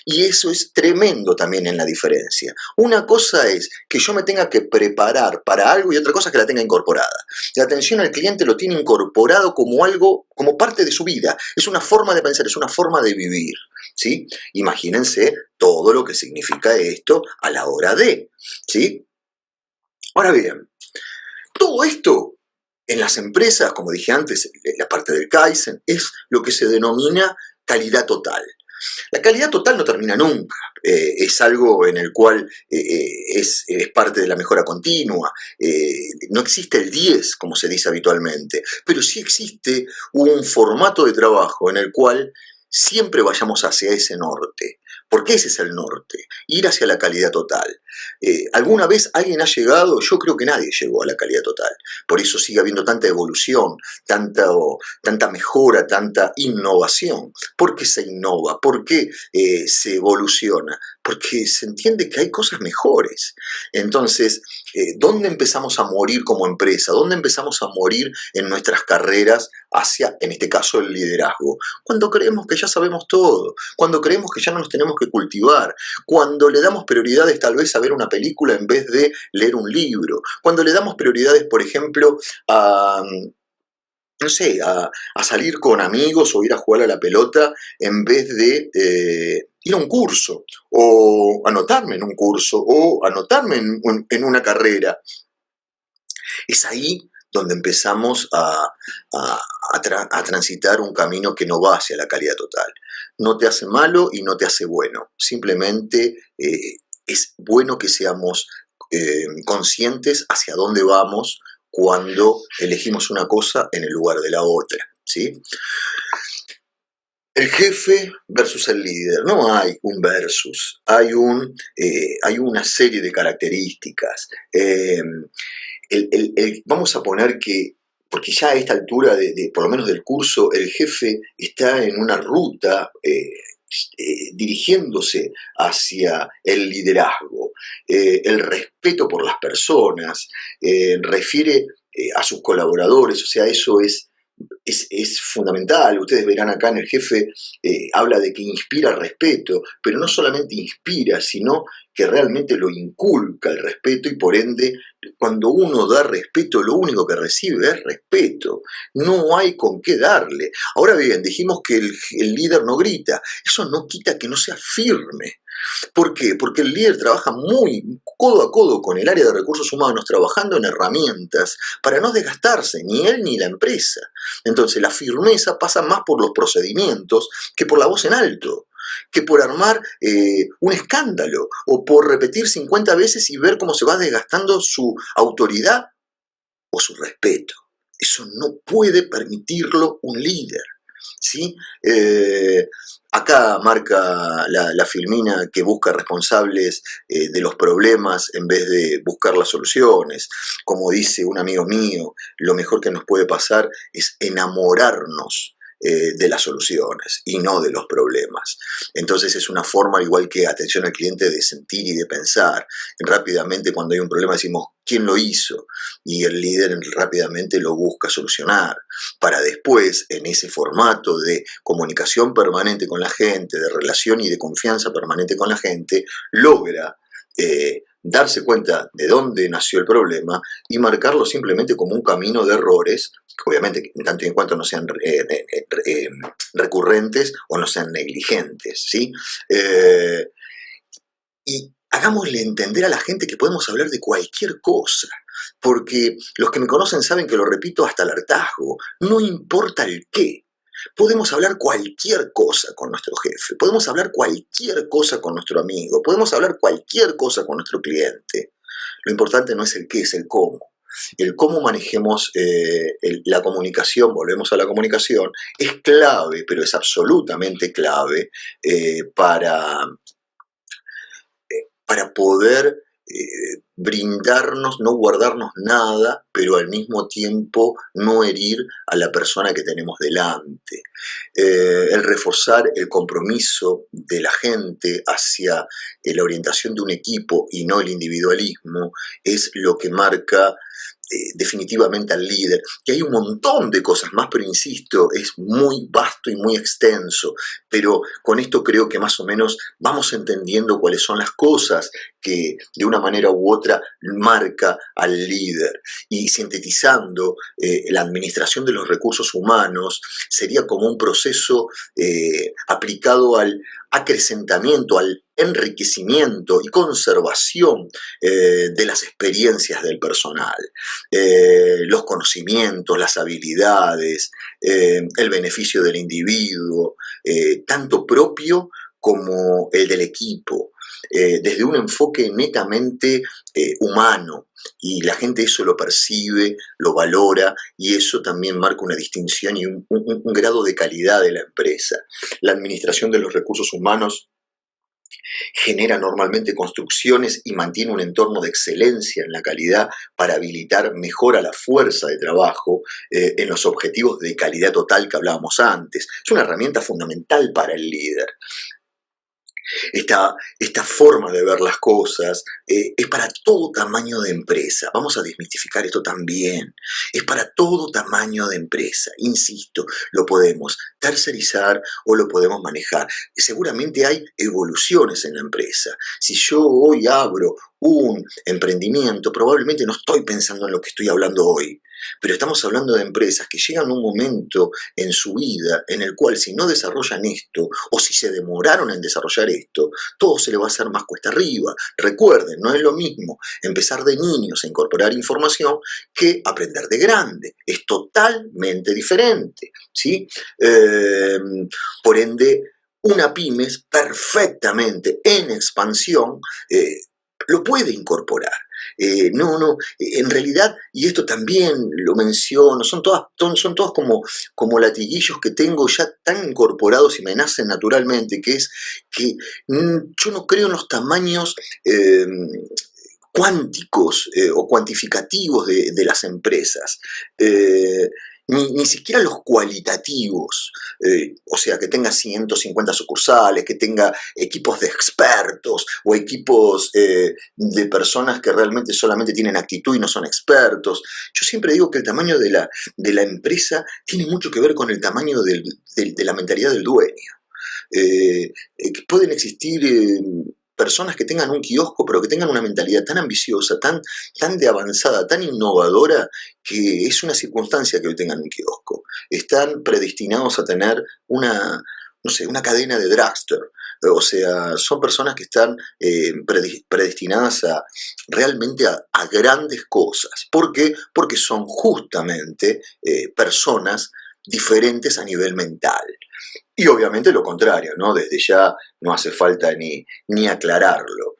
Y eso es tremendo también en la diferencia. Una cosa es que yo me tenga que preparar para algo y otra cosa es que la tenga incorporada. La atención al cliente lo tiene incorporado como algo, como parte de su vida. Es una forma de pensar, es una forma de vivir, ¿sí? Imagínense todo lo que significa esto a la hora de, ¿sí? Ahora bien, todo esto en las empresas, como dije antes, la parte del Kaizen, es lo que se denomina calidad total. La calidad total no termina nunca, es algo en el cual es parte de la mejora continua, no existe el 10 como se dice habitualmente, pero sí existe un formato de trabajo en el cual siempre vayamos hacia ese norte, porque ese es el norte, ir hacia la calidad total. ¿Alguna vez alguien ha llegado? Yo creo que nadie llegó a la calidad total, por eso sigue habiendo tanta evolución, tanta mejora, tanta innovación. ¿Por qué se innova? ¿Por qué se evoluciona? Porque se entiende que hay cosas mejores. Entonces, ¿dónde empezamos a morir como empresa? ¿Dónde empezamos a morir en nuestras carreras hacia, en este caso, el liderazgo? Cuando creemos que ya sabemos todo, cuando creemos que ya no nos tenemos que cultivar, cuando le damos prioridades tal vez a ver una película en vez de leer un libro, cuando le damos prioridades, por ejemplo, a no sé, a salir con amigos o ir a jugar a la pelota en vez de ir a un curso o anotarme en un curso o anotarme en una carrera. Es ahí donde empezamos a transitar un camino que no va hacia la calidad total. No te hace malo y no te hace bueno. Simplemente es bueno que seamos conscientes hacia dónde vamos cuando elegimos una cosa en el lugar de la otra, ¿sí? El jefe versus el líder. No hay un versus, hay una serie de características. Vamos a poner que, porque ya a esta altura, por lo menos del curso, el jefe está en una ruta dirigiéndose hacia el liderazgo, el respeto por las personas, refiere a sus colaboradores, o sea, eso es fundamental. Ustedes verán acá en el jefe, habla de que inspira respeto, pero no solamente inspira, sino que realmente lo inculca el respeto y por ende, cuando uno da respeto, lo único que recibe es respeto. No hay con qué darle. Ahora bien, dijimos que el líder no grita. Eso no quita que no sea firme. ¿Por qué? Porque el líder trabaja muy codo a codo con el área de recursos humanos, trabajando en herramientas para no desgastarse, ni él ni la empresa. Entonces la firmeza pasa más por los procedimientos que por la voz en alto, que por armar un escándalo o por repetir 50 veces y ver cómo se va desgastando su autoridad o su respeto. Eso no puede permitirlo un líder, ¿sí? Acá marca la filmina que busca responsables de los problemas en vez de buscar las soluciones. Como dice un amigo mío, lo mejor que nos puede pasar es enamorarnos de las soluciones y no de los problemas. Entonces es una forma, igual que atención al cliente, de sentir y de pensar. Rápidamente cuando hay un problema decimos, ¿quién lo hizo? Y el líder rápidamente lo busca solucionar, para después, en ese formato de comunicación permanente con la gente, de relación y de confianza permanente con la gente, logra darse cuenta de dónde nació el problema y marcarlo simplemente como un camino de errores, obviamente en tanto y en cuanto no sean recurrentes o no sean negligentes, ¿sí? Y hagámosle entender a la gente que podemos hablar de cualquier cosa, porque los que me conocen saben que lo repito hasta el hartazgo, no importa el qué. Podemos hablar cualquier cosa con nuestro jefe, podemos hablar cualquier cosa con nuestro amigo, podemos hablar cualquier cosa con nuestro cliente. Lo importante no es el qué, es el cómo. el cómo manejemos la comunicación, volvemos a la comunicación, es clave, pero es absolutamente clave para poder brindarnos, no guardarnos nada, pero al mismo tiempo no herir a la persona que tenemos delante. El reforzar el compromiso de la gente hacia la orientación de un equipo y no el individualismo es lo que marca definitivamente al líder. Y hay un montón de cosas más, pero insisto, es muy vasto y muy extenso. Pero con esto creo que más o menos vamos entendiendo cuáles son las cosas que de una manera u otra marca al líder. Y sintetizando, la administración de los recursos humanos sería como un proceso aplicado al acrecentamiento, al enriquecimiento y conservación de las experiencias del personal, los conocimientos, las habilidades, el beneficio del individuo, tanto propio como el del equipo, desde un enfoque netamente humano. Y la gente eso lo percibe, lo valora, y eso también marca una distinción y un grado de calidad de la empresa. La administración de los recursos humanos genera normalmente construcciones y mantiene un entorno de excelencia en la calidad para habilitar mejor a la fuerza de trabajo en los objetivos de calidad total que hablábamos antes. Es una herramienta fundamental para el líder. Esta forma de ver las cosas es para todo tamaño de empresa. Vamos a desmitificar esto también. Es para todo tamaño de empresa. Insisto, lo podemos tercerizar o lo podemos manejar. Seguramente hay evoluciones en la empresa. Si yo hoy abro un emprendimiento, probablemente no estoy pensando en lo que estoy hablando hoy. Pero estamos hablando de empresas que llegan a un momento en su vida en el cual si no desarrollan esto o si se demoraron en desarrollar esto, todo se le va a hacer más cuesta arriba. Recuerden, no es lo mismo empezar de niños a incorporar información que aprender de grande. Es totalmente diferente, ¿sí? Por ende, una pyme perfectamente en expansión lo puede incorporar. En realidad, y esto también lo menciono, son todas como latiguillos que tengo ya tan incorporados y me nacen naturalmente, que es que yo no creo en los tamaños cuánticos o cuantificativos de las empresas. Ni siquiera los cualitativos, o sea, que tenga 150 sucursales, que tenga equipos de expertos o equipos de personas que realmente solamente tienen actitud y no son expertos. Yo siempre digo que el tamaño de la empresa tiene mucho que ver con el tamaño de la mentalidad del dueño. Pueden existir personas que tengan un kiosco, pero que tengan una mentalidad tan ambiciosa, tan de avanzada, tan innovadora, que es una circunstancia que hoy tengan un kiosco. Están predestinados a tener una cadena de drugstore. O sea, son personas que están predestinadas realmente a grandes cosas. ¿Por qué? Porque son justamente personas diferentes a nivel mental. Y obviamente lo contrario, ¿no? Desde ya no hace falta ni aclararlo.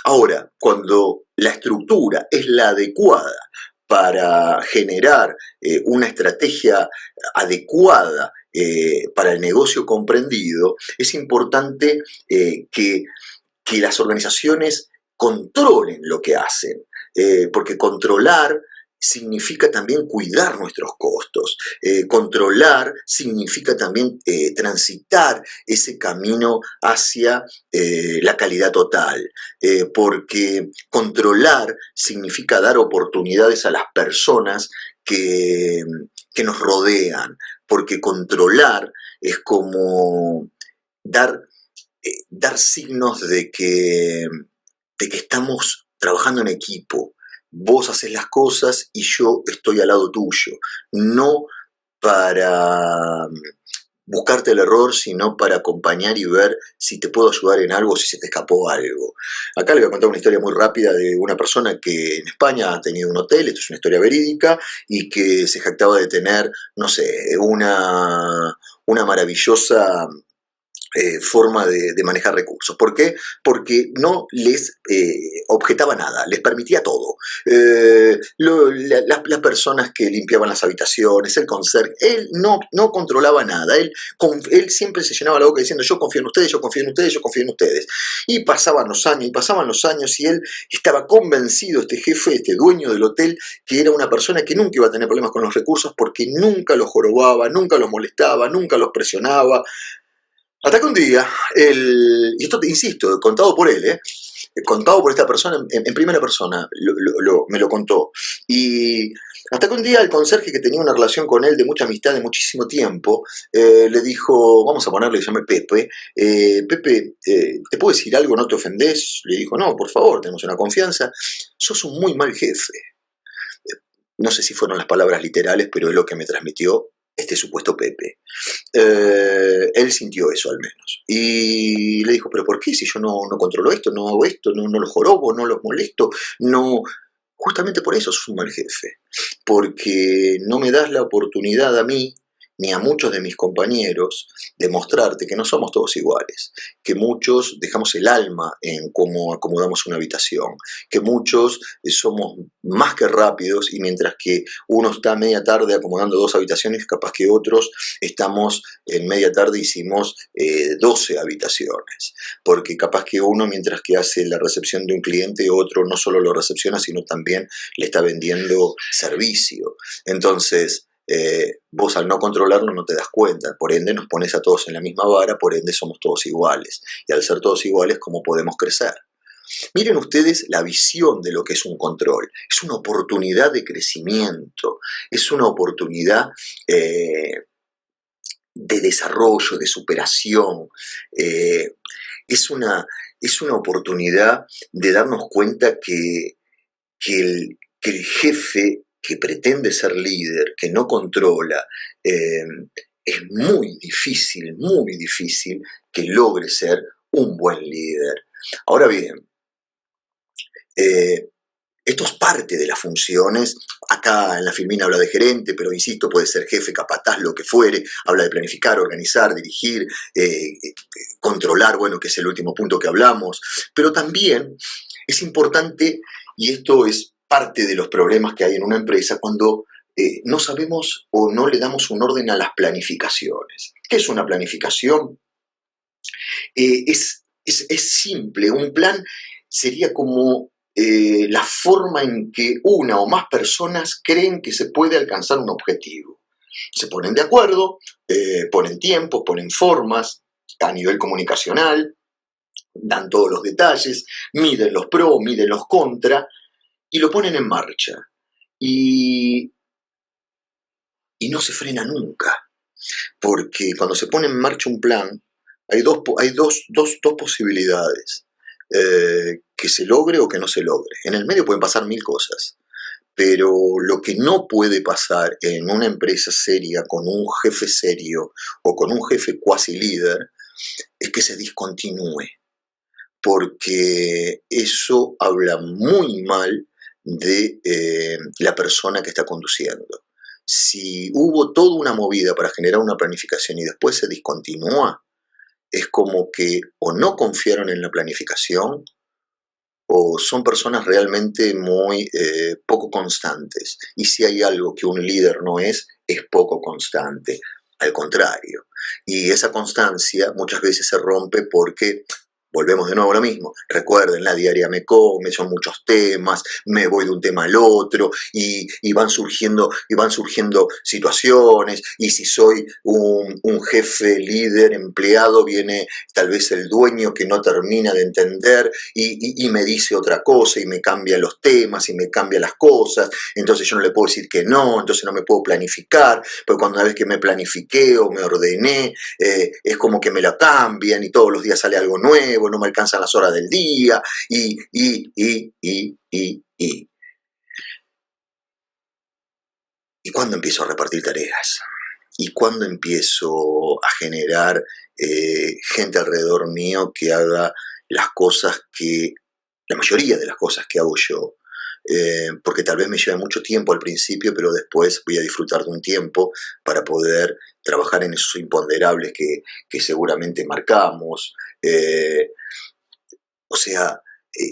Ahora, cuando la estructura es la adecuada para generar una estrategia adecuada para el negocio comprendido, es importante que las organizaciones controlen lo que hacen, porque controlar significa también cuidar nuestros costos. Controlar significa también transitar ese camino hacia la calidad total, porque controlar significa dar oportunidades a las personas que nos rodean, porque controlar es como dar signos de que estamos trabajando en equipo. Vos haces las cosas y yo estoy al lado tuyo, no para buscarte el error, sino para acompañar y ver si te puedo ayudar en algo, si se te escapó algo. Acá le voy a contar una historia muy rápida de una persona que en España ha tenido un hotel, esto es una historia verídica, y que se jactaba de tener, no sé, una maravillosa forma de manejar recursos. ¿Por qué? Porque no les objetaba nada, les permitía todo. Las personas que limpiaban las habitaciones, el conserje, él no controlaba nada, él siempre se llenaba la boca diciendo yo confío en ustedes, yo confío en ustedes, yo confío en ustedes. Y pasaban los años y él estaba convencido, este jefe, este dueño del hotel, que era una persona que nunca iba a tener problemas con los recursos porque nunca los jorobaba, nunca los molestaba, nunca los presionaba. Hasta que un día, y esto te insisto, contado por él, contado por esta persona en primera persona, me lo contó. Y hasta que un día el conserje, que tenía una relación con él de mucha amistad, de muchísimo tiempo, le dijo, vamos a ponerle, se llama Pepe, Pepe, ¿te puedo decir algo? ¿No te ofendés? Le dijo, no, por favor, tenemos una confianza. Sos un muy mal jefe. No sé si fueron las palabras literales, pero es lo que me transmitió este supuesto Pepe. Él sintió eso al menos. Y le dijo, ¿pero por qué? Si yo no controlo esto, no hago esto, no los jorobo, no los molesto, no... Justamente por eso sos un mal jefe. Porque no me das la oportunidad a mí, ni a muchos de mis compañeros, de mostrarte que no somos todos iguales, que muchos dejamos el alma en cómo acomodamos una habitación, que muchos somos más que rápidos y mientras que uno está a media tarde acomodando 2 habitaciones, capaz que otros estamos en media tarde hicimos 12 habitaciones, porque capaz que uno mientras que hace la recepción de un cliente, otro no solo lo recepciona, sino también le está vendiendo servicio. Entonces, vos al no controlarlo no te das cuenta, por ende nos pones a todos en la misma vara, por ende somos todos iguales. Y al ser todos iguales, ¿cómo podemos crecer? Miren ustedes la visión de lo que es un control. Es una oportunidad de crecimiento, es una oportunidad de desarrollo, de superación. Es una oportunidad de darnos cuenta que el jefe que pretende ser líder, que no controla, es muy difícil que logre ser un buen líder. Ahora bien, esto es parte de las funciones. Acá en la Filmina habla de gerente, pero insisto, puede ser jefe, capataz, lo que fuere. Habla de planificar, organizar, dirigir, controlar, bueno, que es el último punto que hablamos. Pero también es importante, y esto es parte de los problemas que hay en una empresa, cuando no sabemos o no le damos un orden a las planificaciones. ¿Qué es una planificación? Es simple. Un plan sería como la forma en que una o más personas creen que se puede alcanzar un objetivo. Se ponen de acuerdo, ponen tiempos, ponen formas a nivel comunicacional, dan todos los detalles, miden los pros, miden los contra y lo ponen en marcha. Y no se frena nunca, porque cuando se pone en marcha un plan, hay dos posibilidades, que se logre o que no se logre. En el medio pueden pasar 1000 cosas, pero lo que no puede pasar en una empresa seria, con un jefe serio o con un jefe cuasi líder, es que se discontinúe, porque eso habla muy mal de la persona que está conduciendo. Si hubo toda una movida para generar una planificación y después se discontinúa, es como que o no confiaron en la planificación o son personas realmente muy poco constantes. Y si hay algo que un líder no es poco constante. Al contrario. Y esa constancia muchas veces se rompe porque... Volvemos de nuevo a lo mismo. Recuerden, la diaria me come, son muchos temas, me voy de un tema al otro y van surgiendo situaciones. Y si soy un jefe, líder, empleado, viene tal vez el dueño que no termina de entender y me dice otra cosa y me cambia los temas y me cambia las cosas. Entonces yo no le puedo decir que no, entonces no me puedo planificar, porque cuando una vez que me planifiqué o me ordené, es como que me la cambian y todos los días sale algo nuevo, no me alcanzan las horas del día, ¿Y cuándo empiezo a repartir tareas? ¿Y cuándo empiezo a generar gente alrededor mío que haga las cosas la mayoría de las cosas que hago yo? porque tal vez me lleve mucho tiempo al principio, pero después voy a disfrutar de un tiempo para poder trabajar en esos imponderables que seguramente marcamos. O sea,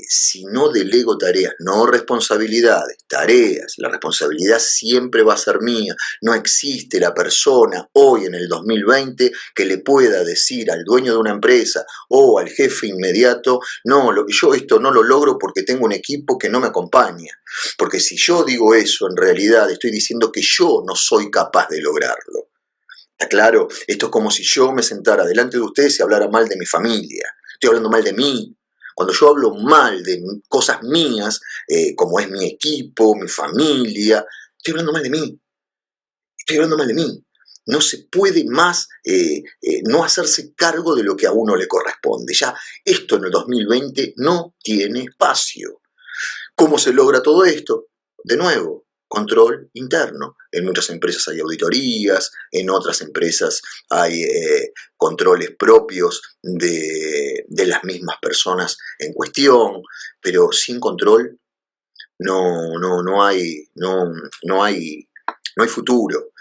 si no delego tareas, no responsabilidades, tareas, la responsabilidad siempre va a ser mía. No existe la persona hoy en el 2020 que le pueda decir al dueño de una empresa o al jefe inmediato, no, yo esto no lo logro porque tengo un equipo que no me acompaña. Porque si yo digo eso, en realidad estoy diciendo que yo no soy capaz de lograrlo. ¿Está claro? Esto es como si yo me sentara delante de ustedes y hablara mal de mi familia. Estoy hablando mal de mí. Cuando yo hablo mal de cosas mías, como es mi equipo, mi familia, estoy hablando mal de mí. Estoy hablando mal de mí. No se puede más no hacerse cargo de lo que a uno le corresponde. Ya esto en el 2020 no tiene espacio. ¿Cómo se logra todo esto? De nuevo, control interno. En muchas empresas hay auditorías, en otras empresas hay controles propios de las mismas personas en cuestión, pero sin control no hay futuro.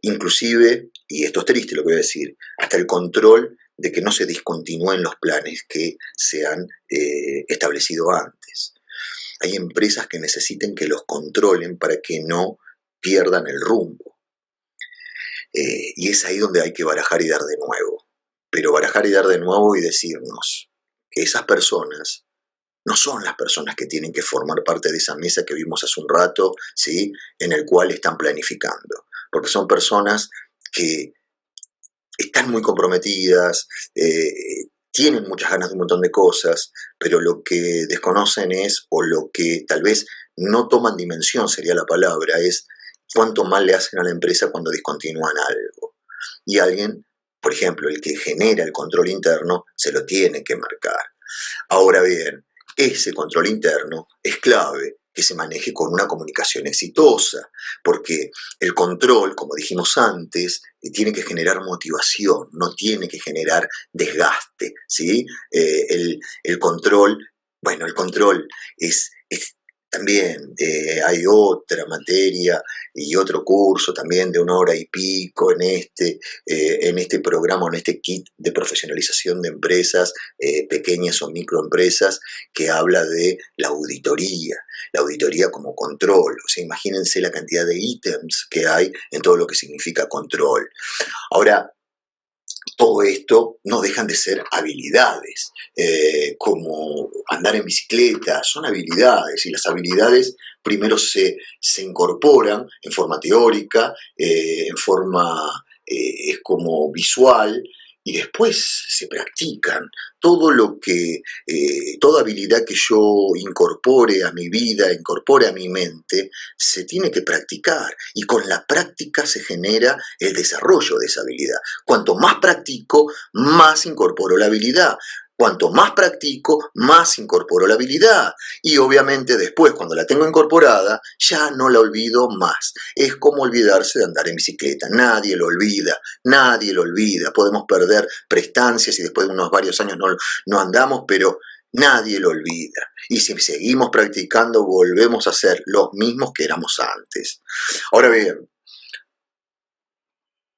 Inclusive, y esto es triste lo que voy a decir, hasta el control de que no se discontinúen los planes que se han establecido antes. Hay empresas que necesiten que los controlen para que no pierdan el rumbo. Y es ahí donde hay que barajar y dar de nuevo. Pero barajar y dar de nuevo y decirnos que esas personas no son las personas que tienen que formar parte de esa mesa que vimos hace un rato, ¿sí? En el cual están planificando. Porque son personas que están muy comprometidas, tienen muchas ganas de un montón de cosas, pero lo que desconocen es, o lo que tal vez no toman dimensión sería la palabra, es cuánto mal le hacen a la empresa cuando discontinúan algo. Y alguien, por ejemplo, el que genera el control interno, se lo tiene que marcar. Ahora bien, ese control interno es clave que se maneje con una comunicación exitosa, porque el control, como dijimos antes, tiene que generar motivación, no tiene que generar desgaste, ¿sí? El control, bueno, el control es también hay otra materia y otro curso también de 1 hora y pico en este programa, en este kit de profesionalización de empresas, pequeñas o microempresas, que habla de la auditoría como control. O sea, imagínense la cantidad de ítems que hay en todo lo que significa control. Ahora, todo esto no dejan de ser habilidades, como andar en bicicleta, son habilidades, y las habilidades primero se incorporan en forma teórica, en forma es como visual, y después se practican. Toda habilidad que yo incorpore a mi vida, incorpore a mi mente, se tiene que practicar, y con la práctica se genera el desarrollo de esa habilidad. Cuanto más practico, más incorporo la habilidad. Cuanto más practico, más incorporo la habilidad. Y obviamente después, cuando la tengo incorporada, ya no la olvido más. Es como olvidarse de andar en bicicleta. Nadie lo olvida, nadie lo olvida. Podemos perder prestancias y después de unos varios años no andamos, pero nadie lo olvida. Y si seguimos practicando, volvemos a ser los mismos que éramos antes. Ahora bien,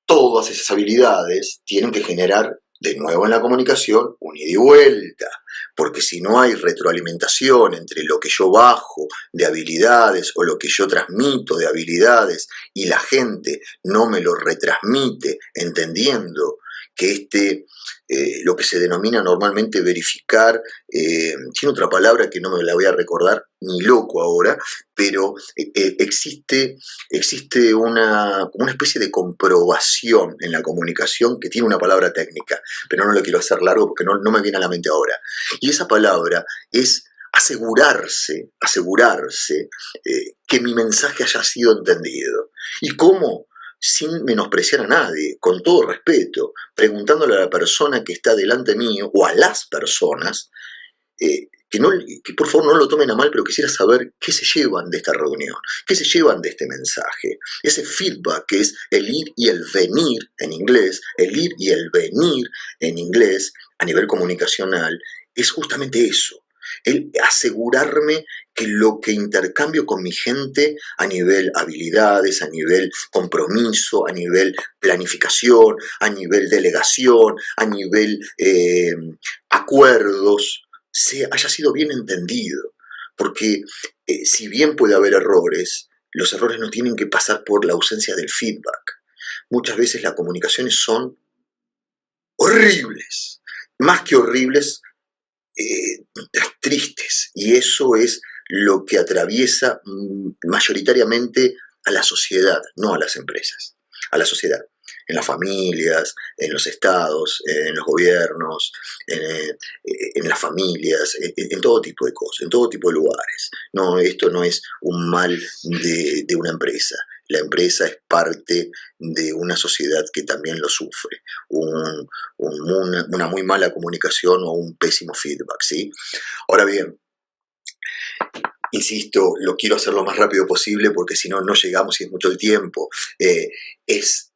todas esas habilidades tienen que generar de nuevo en la comunicación un ida y vuelta, porque si no hay retroalimentación entre lo que yo bajo de habilidades o lo que yo transmito de habilidades y la gente no me lo retransmite entendiendo que lo que se denomina normalmente verificar, tiene otra palabra que no me la voy a recordar ni loco ahora, pero existe una especie de comprobación en la comunicación que tiene una palabra técnica, pero no lo quiero hacer largo porque no me viene a la mente ahora. Y esa palabra es asegurarse que mi mensaje haya sido entendido. ¿Y cómo? Sin menospreciar a nadie, con todo respeto, preguntándole a la persona que está delante mío o a las personas, que por favor no lo tomen a mal, pero quisiera saber qué se llevan de esta reunión, qué se llevan de este mensaje. Ese feedback que es el ir y el venir en inglés, el ir y el venir en inglés a nivel comunicacional, es justamente eso. el asegurarme que lo que intercambio con mi gente a nivel habilidades, a nivel compromiso, a nivel planificación, a nivel delegación, a nivel acuerdos, haya sido bien entendido. Porque si bien puede haber errores, los errores no tienen que pasar por la ausencia del feedback. Muchas veces las comunicaciones son horribles, más que horribles, tristes, y eso es lo que atraviesa mayoritariamente a la sociedad, no a las empresas, a la sociedad, en las familias, en los estados, en los gobiernos, en las familias, en todo tipo de cosas, en todo tipo de lugares. No, esto no es un mal de una empresa. La empresa es parte de una sociedad que también lo sufre, una muy mala comunicación o un pésimo feedback, ¿sí? Ahora bien, insisto, lo quiero hacer lo más rápido posible porque si no, no llegamos y es mucho el tiempo. Es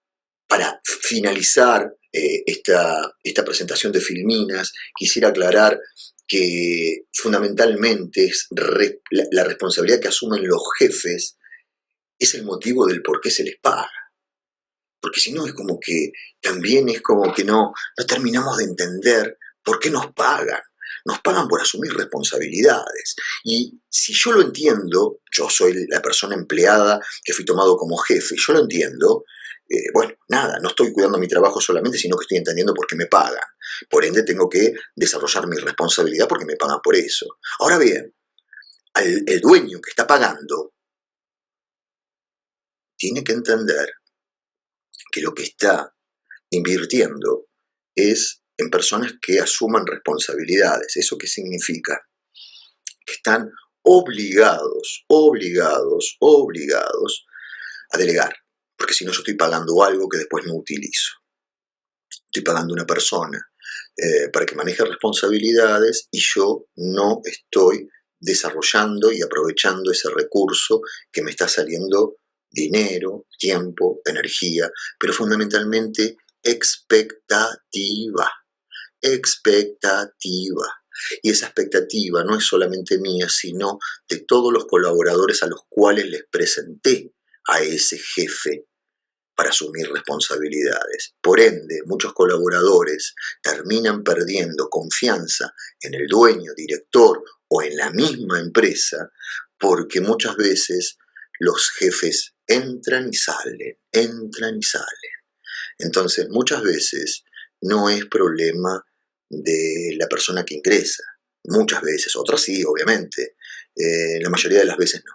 para finalizar esta presentación de Filminas, quisiera aclarar que fundamentalmente es la responsabilidad que asumen los jefes es el motivo del por qué se les paga. Porque si no es como que también es como que no terminamos de entender por qué nos pagan. Nos pagan por asumir responsabilidades. Y si yo lo entiendo, yo soy la persona empleada que fui tomado como jefe, yo lo entiendo, bueno, nada, no estoy cuidando mi trabajo solamente, sino que estoy entendiendo por qué me pagan. Por ende, tengo que desarrollar mi responsabilidad porque me pagan por eso. Ahora bien, el dueño que está pagando tiene que entender que lo que está invirtiendo es en personas que asuman responsabilidades. ¿Eso qué significa? Que están obligados a delegar. Porque si no, yo estoy pagando algo que después no utilizo. Estoy pagando a una persona para que maneje responsabilidades y yo no estoy desarrollando y aprovechando ese recurso que me está saliendo dinero, tiempo, energía, pero fundamentalmente expectativa. Y esa expectativa no es solamente mía, sino de todos los colaboradores a los cuales les presenté a ese jefe para asumir responsabilidades. Por ende, muchos colaboradores terminan perdiendo confianza en el dueño, director o en la misma empresa, porque muchas veces los jefes entran y salen. Entonces, muchas veces no es problema de la persona que ingresa. Muchas veces, otras sí, obviamente. La mayoría de las veces no.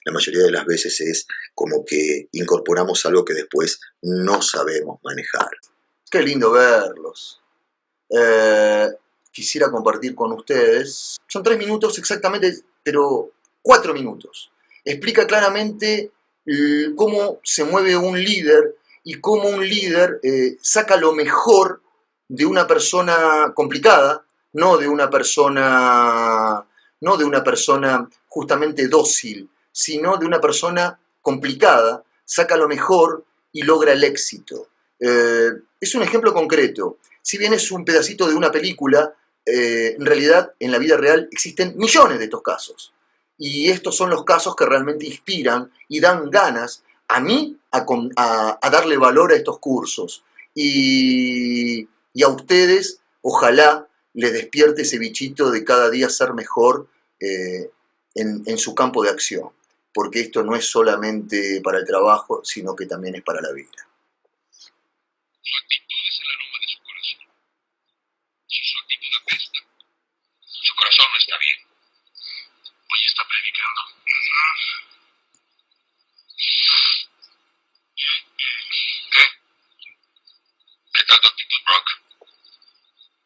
La mayoría de las veces es como que incorporamos algo que después no sabemos manejar. Qué lindo verlos. Quisiera compartir con ustedes. Son 3 minutos exactamente, pero 4 minutos. Explica claramente cómo se mueve un líder y cómo un líder saca lo mejor de una persona complicada, no de una persona justamente dócil, sino de una persona complicada, saca lo mejor y logra el éxito. Es un ejemplo concreto. Si bien es un pedacito de una película, en realidad, en la vida real existen millones de estos casos. Y estos son los casos que realmente inspiran y dan ganas a mí a darle valor a estos cursos. Y a ustedes, ojalá les despierte ese bichito de cada día ser mejor en su campo de acción. Porque esto no es solamente para el trabajo, sino que también es para la vida. Su actitud es el aroma de su corazón. Su actitud apesta. Su corazón no está bien. Hoy está predicando. ¿Qué? ¿Qué tal tu actitud, Brock?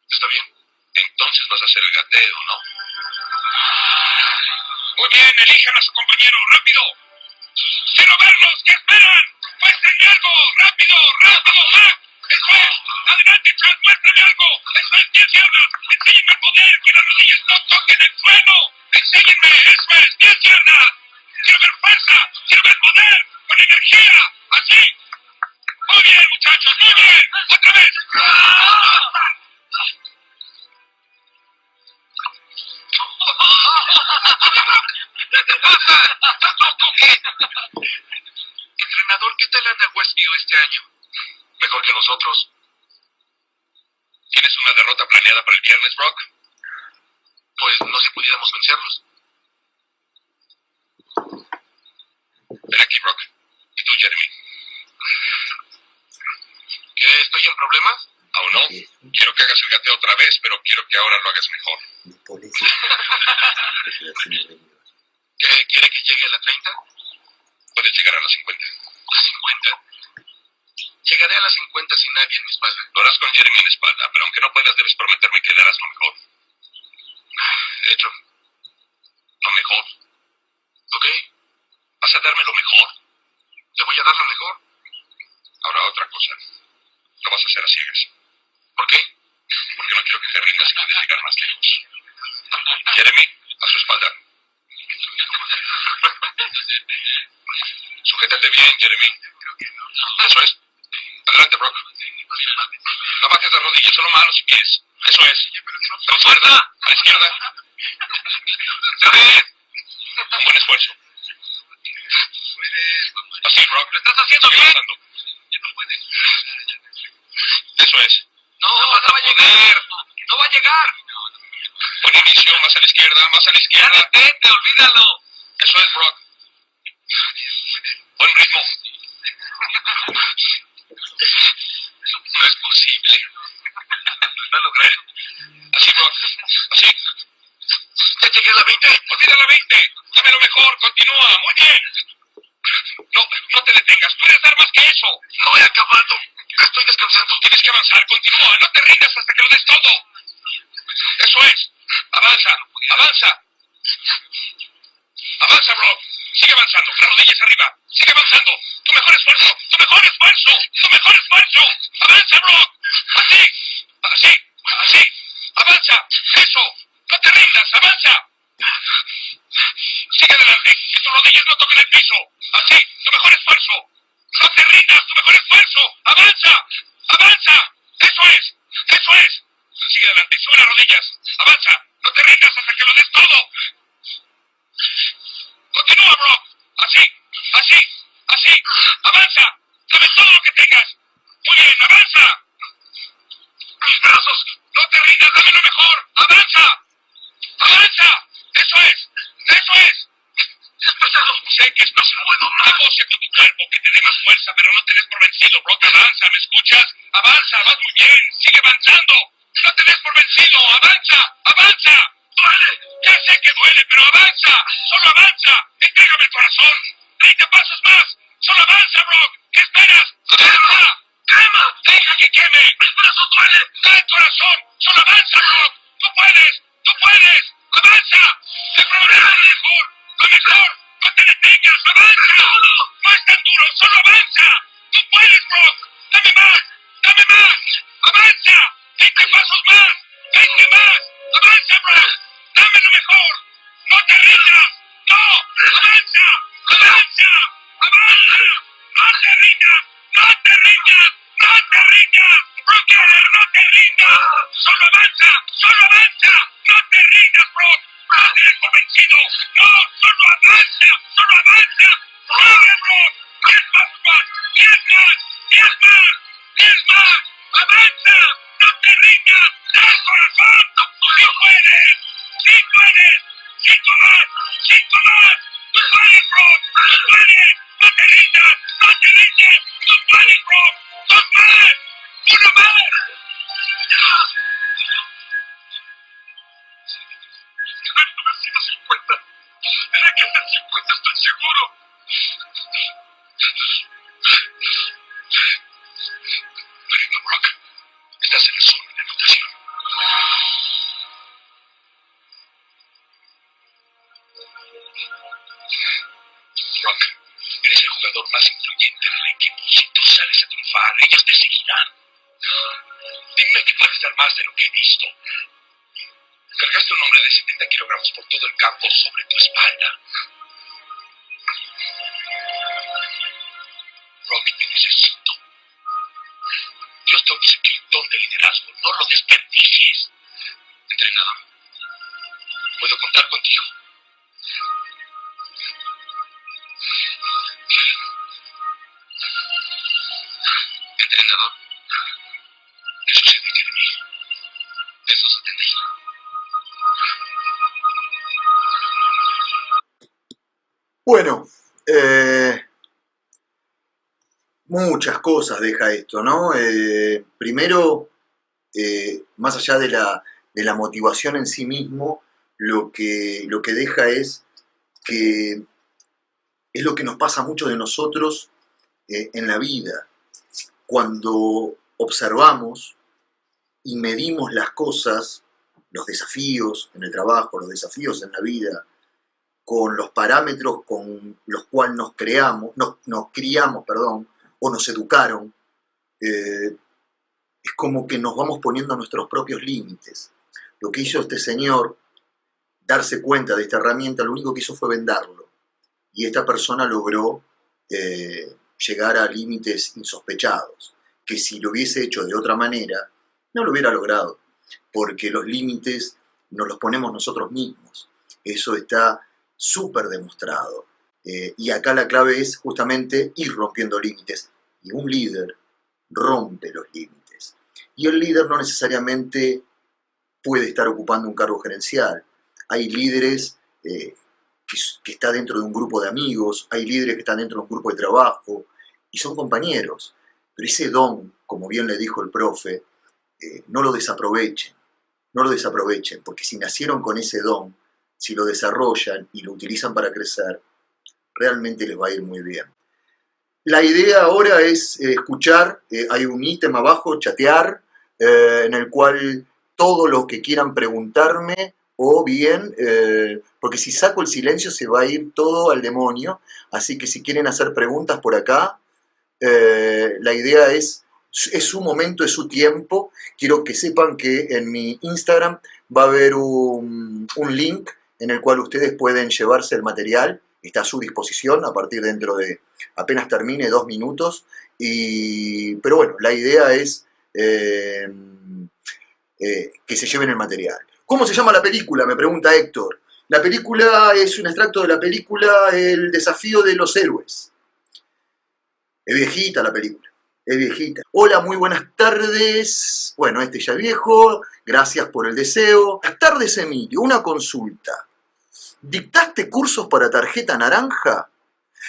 ¿Está bien? Entonces vas a hacer el gateo, ¿no? Muy bien, elijan a su compañero, rápido. ¡Quiero verlos! ¿Qué esperan? ¡Muéstrenme algo! ¡Rápido! ¡Rápido! ¡Ah! ¡Eso es! ¡Adelante, Chad! ¡Muéstrame algo! ¡Eso es! ¿Quién se habla? ¡Enséñenme el poder! ¡Que las rodillas no toquen el suelo! ¡Enséñenme! ¡Eso es! ¿Quién se habla? ¡Quiero ver fuerza! ¡Quiero ver poder! ¡Con energía! ¡Así! ¡Muy bien, muchachos! ¡Muy bien! ¡Otra vez! Mejor que nosotros. ¿Tienes una derrota planeada para el viernes, Brock? Pues no si pudiéramos vencerlos. Ven aquí, Brock. Y tú, Jeremy. ¿Qué? ¿Estoy en problemas? ¿Aún no? Quiero que hagas el gateo otra vez, pero quiero que ahora lo hagas mejor. ¿Qué? ¿Quiere que llegue a la 30? Puedes llegar a la 50. ¿A 50? Llegaré a las 50 sin nadie en mi espalda. Lo harás con Jeremy en la espalda, pero aunque no puedas, debes prometerme que le harás lo mejor. De hecho, lo mejor. ¿Ok? Vas a darme lo mejor. Te voy a dar lo mejor. Ahora, otra cosa. Lo vas a hacer a ciegas. ¿Por qué? Porque no quiero que te rindas y puedes llegar más lejos. Jeremy, a su espalda. Sujétate bien, Jeremy. Eso es. Adelante, Brock. No bajes las rodillas, solo manos y pies. Eso es. A la izquierda. A la izquierda. Un buen esfuerzo. Así, Brock. Lo estás haciendo bien. Eso es. No va a llegar. No va a llegar. Buen inicio, más a la izquierda, más a la izquierda. Vete, olvídalo. Eso es, Brock. Buen ritmo. No es posible. No lo creo. Así, Brock. Así. Ya llegué a la 20. Olvida la 20. Dame lo mejor. Continúa. Muy bien. No te detengas. Puedes dar más que eso. No he acabado. Estoy descansando. Tienes que avanzar. Continúa. No te rindas hasta que lo des todo. Eso es. Avanza. Avanza. Avanza, Brock. Sigue avanzando. Las rodillas arriba. Sigue avanzando. Tu mejor esfuerzo. Tu mejor esfuerzo. Tu mejor esfuerzo. Avanza, Brock. Así. Así. Así. Avanza. Eso. No te rindas. Avanza. Sigue adelante. Que tus rodillas no toquen el piso. Así. Tu mejor esfuerzo. No te rindas. Tu mejor esfuerzo. Avanza. Avanza. Eso es. Eso es. Sigue adelante. Sube las rodillas. Avanza. No te rindas hasta que lo des todo. Continúa, Brock. Así. Así. Así. Avanza. Dame todo lo que tengas. Muy bien. Avanza. Mis brazos. No te rindas. Dame lo mejor. Avanza. ¡Avanza! ¡Eso es! ¡Eso es! ¡Es pesado! Sé que es pesado. Negocia con tu cuerpo, que te dé más fuerza, pero no te des por vencido, Brock. Avanza, ¿me escuchas? Avanza, vas muy bien. Sigue avanzando. No te des por vencido. Avanza, avanza. Duele. Ya sé que duele, pero avanza. Solo avanza. Entrégame el corazón. 30 pasos más. Solo avanza, Brock. ¿Qué esperas? ¡Avanza! ¡Quema! ¡Deja que queme! ¡Mis brazos duelen! ¡Da el corazón! ¡Solo avanza, Brock! ¡Tú puedes! ¡Tú puedes! ¡Avanza! ¡El programa es mejor! ¡Lo mejor! ¡No te detengas! ¡Avanza! ¡No es tan duro! ¡Solo avanza! ¡Tú puedes, Brock! ¡Dame más! ¡Dame más! ¡Avanza! ¡20 pasos más! ¡20 más! ¡Avanza, Brock! ¡Dame lo mejor! ¡No te rindas! ¡No! ¡Avanza! ¡Avanza! ¡Avanza! ¡No te rindas! ¡No te rindas! ¡No te rindas! ¡Brooker, no te rindas! ¡Solo avanza! ¡Solo avanza! ¡No te rindas, Brock! ¡No te des por vencido! ¡No! ¡Solo avanza! ¡Solo avanza! ¡Corre, Brock! 10 más más! 10 más! 10 más! 10 más! ¡Avanza! ¡No te rindas! ¡Da el corazón! ¡Sí puedes! ¡Sí puedes! ¡5 más! ¡5 más! ¡Tú puedes, Brock! ¡Tú puedes! ¡No te rindas! ¡No te rindes! ¡Tú puedes, Brock! ¡2 más! ¡Uno más! Esto me sido 50. Tiene que ser 50, estoy seguro. Venga, Brock. Estás en la zona de anotación. Brock, eres el jugador más influyente del equipo. Si tú sales a triunfar, ellos te seguirán. Dime que puedes dar más de lo que he visto. Cargaste un hombre de 70 kilogramos por todo el campo sobre tu espalda. Brock, te necesito. Dios te obsequió un don de liderazgo. No lo desperdicies. Entrenador, ¿puedo contar contigo? Entrenador, eso se requiere de mí. Eso se tendrá. Bueno, muchas cosas deja esto, ¿no? Primero, más allá de la motivación en sí mismo, lo que deja es que es lo que nos pasa a muchos de nosotros en la vida. Cuando observamos y medimos las cosas, los desafíos en el trabajo, los desafíos en la vida, con los parámetros con los cuales nos criamos, perdón, o nos educaron, es como que nos vamos poniendo nuestros propios límites. Lo que hizo este señor, darse cuenta de esta herramienta, lo único que hizo fue venderlo. Y esta persona logró llegar a límites insospechados, que si lo hubiese hecho de otra manera, no lo hubiera logrado, porque los límites nos los ponemos nosotros mismos. Eso está súper demostrado. Y acá la clave es justamente ir rompiendo límites. Y un líder rompe los límites. Y el líder no necesariamente puede estar ocupando un cargo gerencial. Hay líderes que están dentro de un grupo de amigos, hay líderes que están dentro de un grupo de trabajo, y son compañeros. Pero ese don, como bien le dijo el profe, no lo desaprovechen. No lo desaprovechen, porque si nacieron con ese don, si lo desarrollan y lo utilizan para crecer, realmente les va a ir muy bien. La idea ahora es escuchar, hay un ítem abajo, chatear, en el cual todo lo que quieran preguntarme, o bien, porque si saco el silencio se va a ir todo al demonio, así que si quieren hacer preguntas por acá, la idea es su momento, es su tiempo. Quiero que sepan que en mi Instagram va a haber un link en el cual ustedes pueden llevarse el material, está a su disposición a partir dentro de apenas termine 2 minutos, pero bueno, la idea es que se lleven el material. ¿Cómo se llama la película?, me pregunta Héctor. La película es un extracto de la película El desafío de los héroes. Es viejita la película, es viejita. Hola, muy buenas tardes. Bueno, este ya es viejo, gracias por el deseo. Buenas tardes, Emilio, una consulta. ¿Dictaste cursos para tarjeta naranja?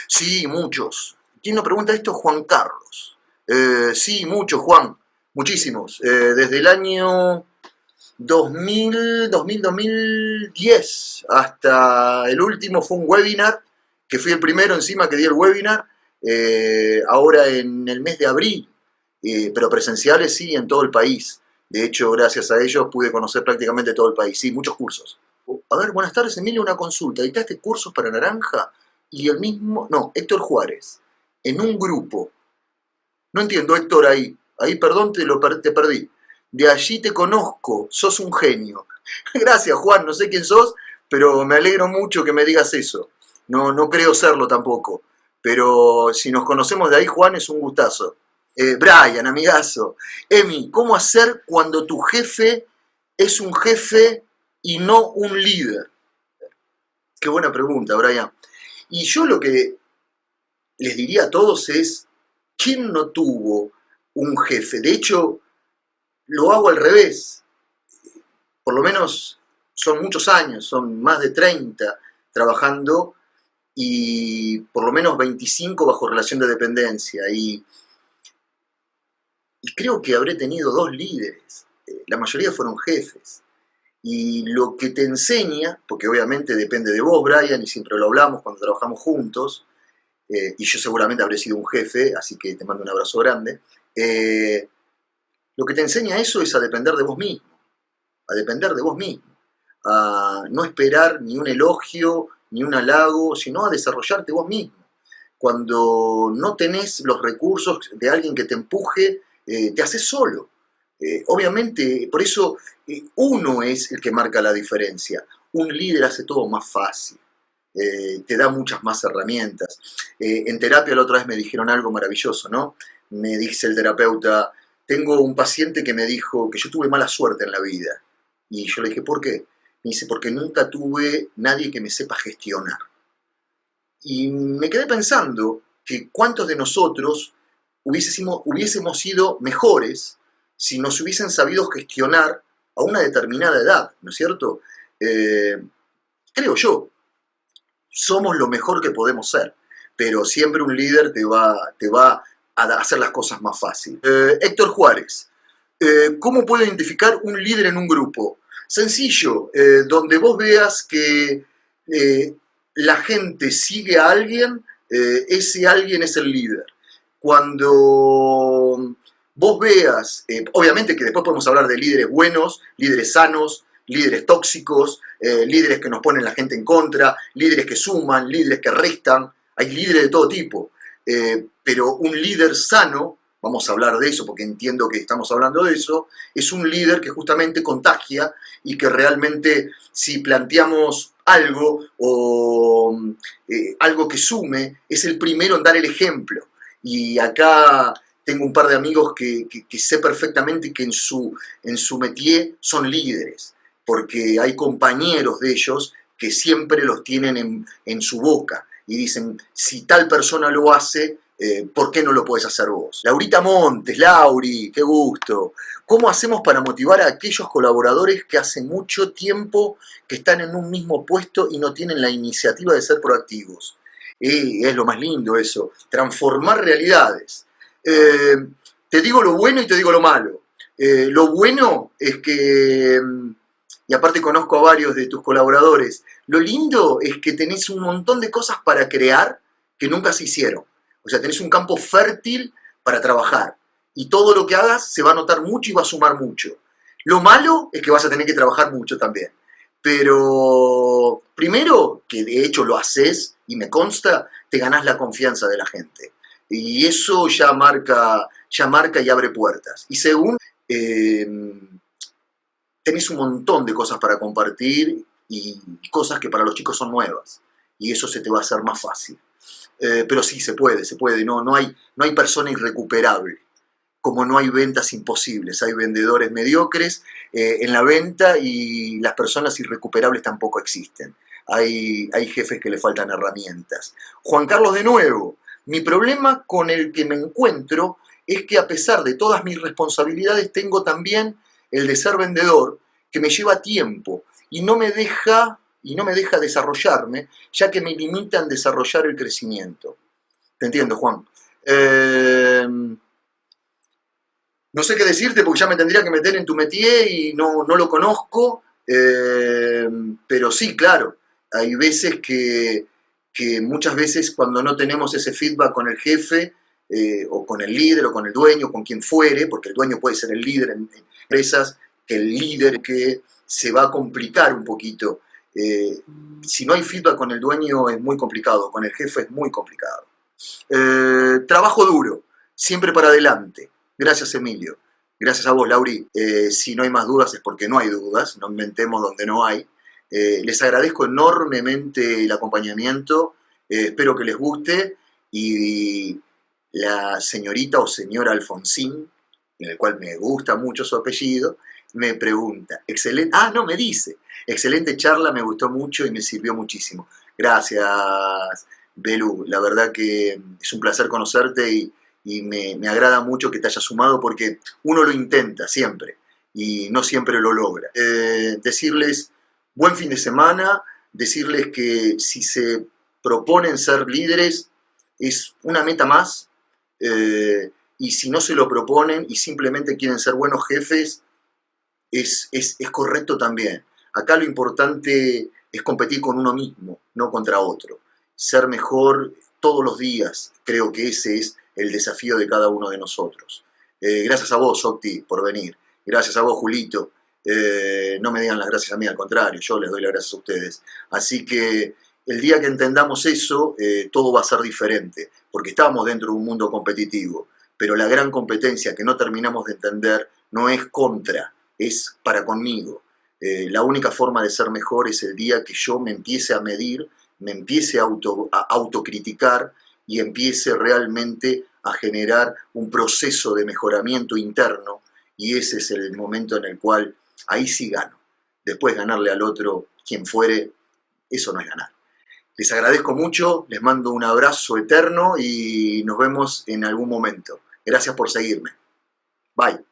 Sí, muchos. ¿Quién nos pregunta esto? Juan Carlos. Sí, muchos, Juan, muchísimos. Desde el año 2010 hasta el último fue un webinar, que fui el primero encima que di el webinar, ahora en el mes de abril, pero presenciales sí en todo el país. De hecho, gracias a ellos pude conocer prácticamente todo el país. Sí, muchos cursos. A ver, buenas tardes, Emilio, una consulta. ¿Dictaste cursos para naranja? Y el mismo, no, Héctor Juárez, en un grupo. No entiendo, Héctor, ahí, perdón, te perdí. De allí te conozco, sos un genio. Gracias, Juan, no sé quién sos, pero me alegro mucho que me digas eso. No creo serlo tampoco, pero si nos conocemos de ahí, Juan, es un gustazo. Brian, amigazo. Emi, ¿cómo hacer cuando tu jefe es un jefe y no un líder? Qué buena pregunta, Brian. Y yo lo que les diría a todos es, ¿quién no tuvo un jefe? De hecho, lo hago al revés. Por lo menos son muchos años, son más de 30 trabajando y por lo menos 25 bajo relación de dependencia. Y creo que habré tenido 2 líderes. La mayoría fueron jefes. Y lo que te enseña, porque obviamente depende de vos, Brian, y siempre lo hablamos cuando trabajamos juntos, y yo seguramente habré sido un jefe, así que te mando un abrazo grande, lo que te enseña eso es a depender de vos mismo, a depender de vos mismo, a no esperar ni un elogio, ni un halago, sino a desarrollarte vos mismo. Cuando no tenés los recursos de alguien que te empuje, te haces solo. Obviamente, por eso uno es el que marca la diferencia. Un líder hace todo más fácil, te da muchas más herramientas. En terapia la otra vez me dijeron algo maravilloso, ¿no? Me dice el terapeuta, tengo un paciente que me dijo que yo tuve mala suerte en la vida. Y yo le dije, ¿por qué? Me dice, porque nunca tuve nadie que me sepa gestionar. Y me quedé pensando que cuántos de nosotros hubiésemos sido mejores si nos hubiesen sabido gestionar a una determinada edad, ¿no es cierto? Creo yo, somos lo mejor que podemos ser, pero siempre un líder te va a hacer las cosas más fáciles. Héctor Juárez, ¿cómo puedo identificar un líder en un grupo? Sencillo, donde vos veas que la gente sigue a alguien, ese alguien es el líder. Cuando vos veas, obviamente que después podemos hablar de líderes buenos, líderes sanos, líderes tóxicos, líderes que nos ponen la gente en contra, líderes que suman, líderes que restan, hay líderes de todo tipo, pero un líder sano, vamos a hablar de eso porque entiendo que estamos hablando de eso, es un líder que justamente contagia y que realmente si planteamos algo o algo que sume, es el primero en dar el ejemplo. Y acá tengo un par de amigos que sé perfectamente que en su métier son líderes, porque hay compañeros de ellos que siempre los tienen en su boca y dicen, si tal persona lo hace, ¿por qué no lo podés hacer vos? Laurita Montes, Lauri, qué gusto. ¿Cómo hacemos para motivar a aquellos colaboradores que hace mucho tiempo que están en un mismo puesto y no tienen la iniciativa de ser proactivos? Es lo más lindo eso, transformar realidades. Te digo lo bueno y te digo lo malo. Lo bueno es que, y aparte conozco a varios de tus colaboradores, lo lindo es que tenés un montón de cosas para crear que nunca se hicieron. O sea, tenés un campo fértil para trabajar. Y todo lo que hagas se va a notar mucho y va a sumar mucho. Lo malo es que vas a tener que trabajar mucho también. Pero primero, que de hecho lo haces, y me consta, te ganás la confianza de la gente. Y eso ya marca y abre puertas. Y según, tenés un montón de cosas para compartir y cosas que para los chicos son nuevas. Y eso se te va a hacer más fácil. Pero sí, se puede. No hay persona irrecuperable. Como no hay ventas imposibles, hay vendedores mediocres en la venta y las personas irrecuperables tampoco existen. Hay jefes que le faltan herramientas. Juan Carlos de nuevo, mi problema con el que me encuentro es que a pesar de todas mis responsabilidades tengo también el de ser vendedor, que me lleva tiempo y no me deja desarrollarme, ya que me limitan desarrollar el crecimiento. Te entiendo, Juan. No sé qué decirte porque ya me tendría que meter en tu métier y no lo conozco, pero sí, claro, hay veces que muchas veces cuando no tenemos ese feedback con el jefe, o con el líder, o con el dueño, con quien fuere, porque el dueño puede ser el líder en empresas, que el líder que se va a complicar un poquito. Si no hay feedback con el dueño es muy complicado, con el jefe es muy complicado. Trabajo duro, siempre para adelante. Gracias, Emilio. Gracias a vos, Lauri. Si no hay más dudas es porque no hay dudas, no inventemos donde no hay. Les agradezco enormemente el acompañamiento, espero que les guste y la señorita o señora Alfonsín, en el cual me gusta mucho su apellido, me pregunta, excelente, no me dice, excelente charla, me gustó mucho y me sirvió muchísimo. Gracias, Belu, la verdad que es un placer conocerte y me agrada mucho que te hayas sumado porque uno lo intenta siempre y no siempre lo logra. Decirles buen fin de semana, decirles que si se proponen ser líderes es una meta más, y si no se lo proponen y simplemente quieren ser buenos jefes, es correcto también. Acá lo importante es competir con uno mismo, no contra otro. Ser mejor todos los días, creo que ese es el desafío de cada uno de nosotros. Gracias a vos, Octi, por venir. Gracias a vos, Julito. No me digan las gracias a mí, al contrario, yo les doy las gracias a ustedes. Así que el día que entendamos eso, todo va a ser diferente, porque estamos dentro de un mundo competitivo, pero la gran competencia que no terminamos de entender no es contra, es para conmigo. La única forma de ser mejor es el día que yo me empiece a medir, me empiece a autocriticar y empiece realmente a generar un proceso de mejoramiento interno, y ese es el momento en el cual ahí sí gano. Después ganarle al otro, quien fuere, eso no es ganar. Les agradezco mucho, les mando un abrazo eterno y nos vemos en algún momento. Gracias por seguirme. Bye.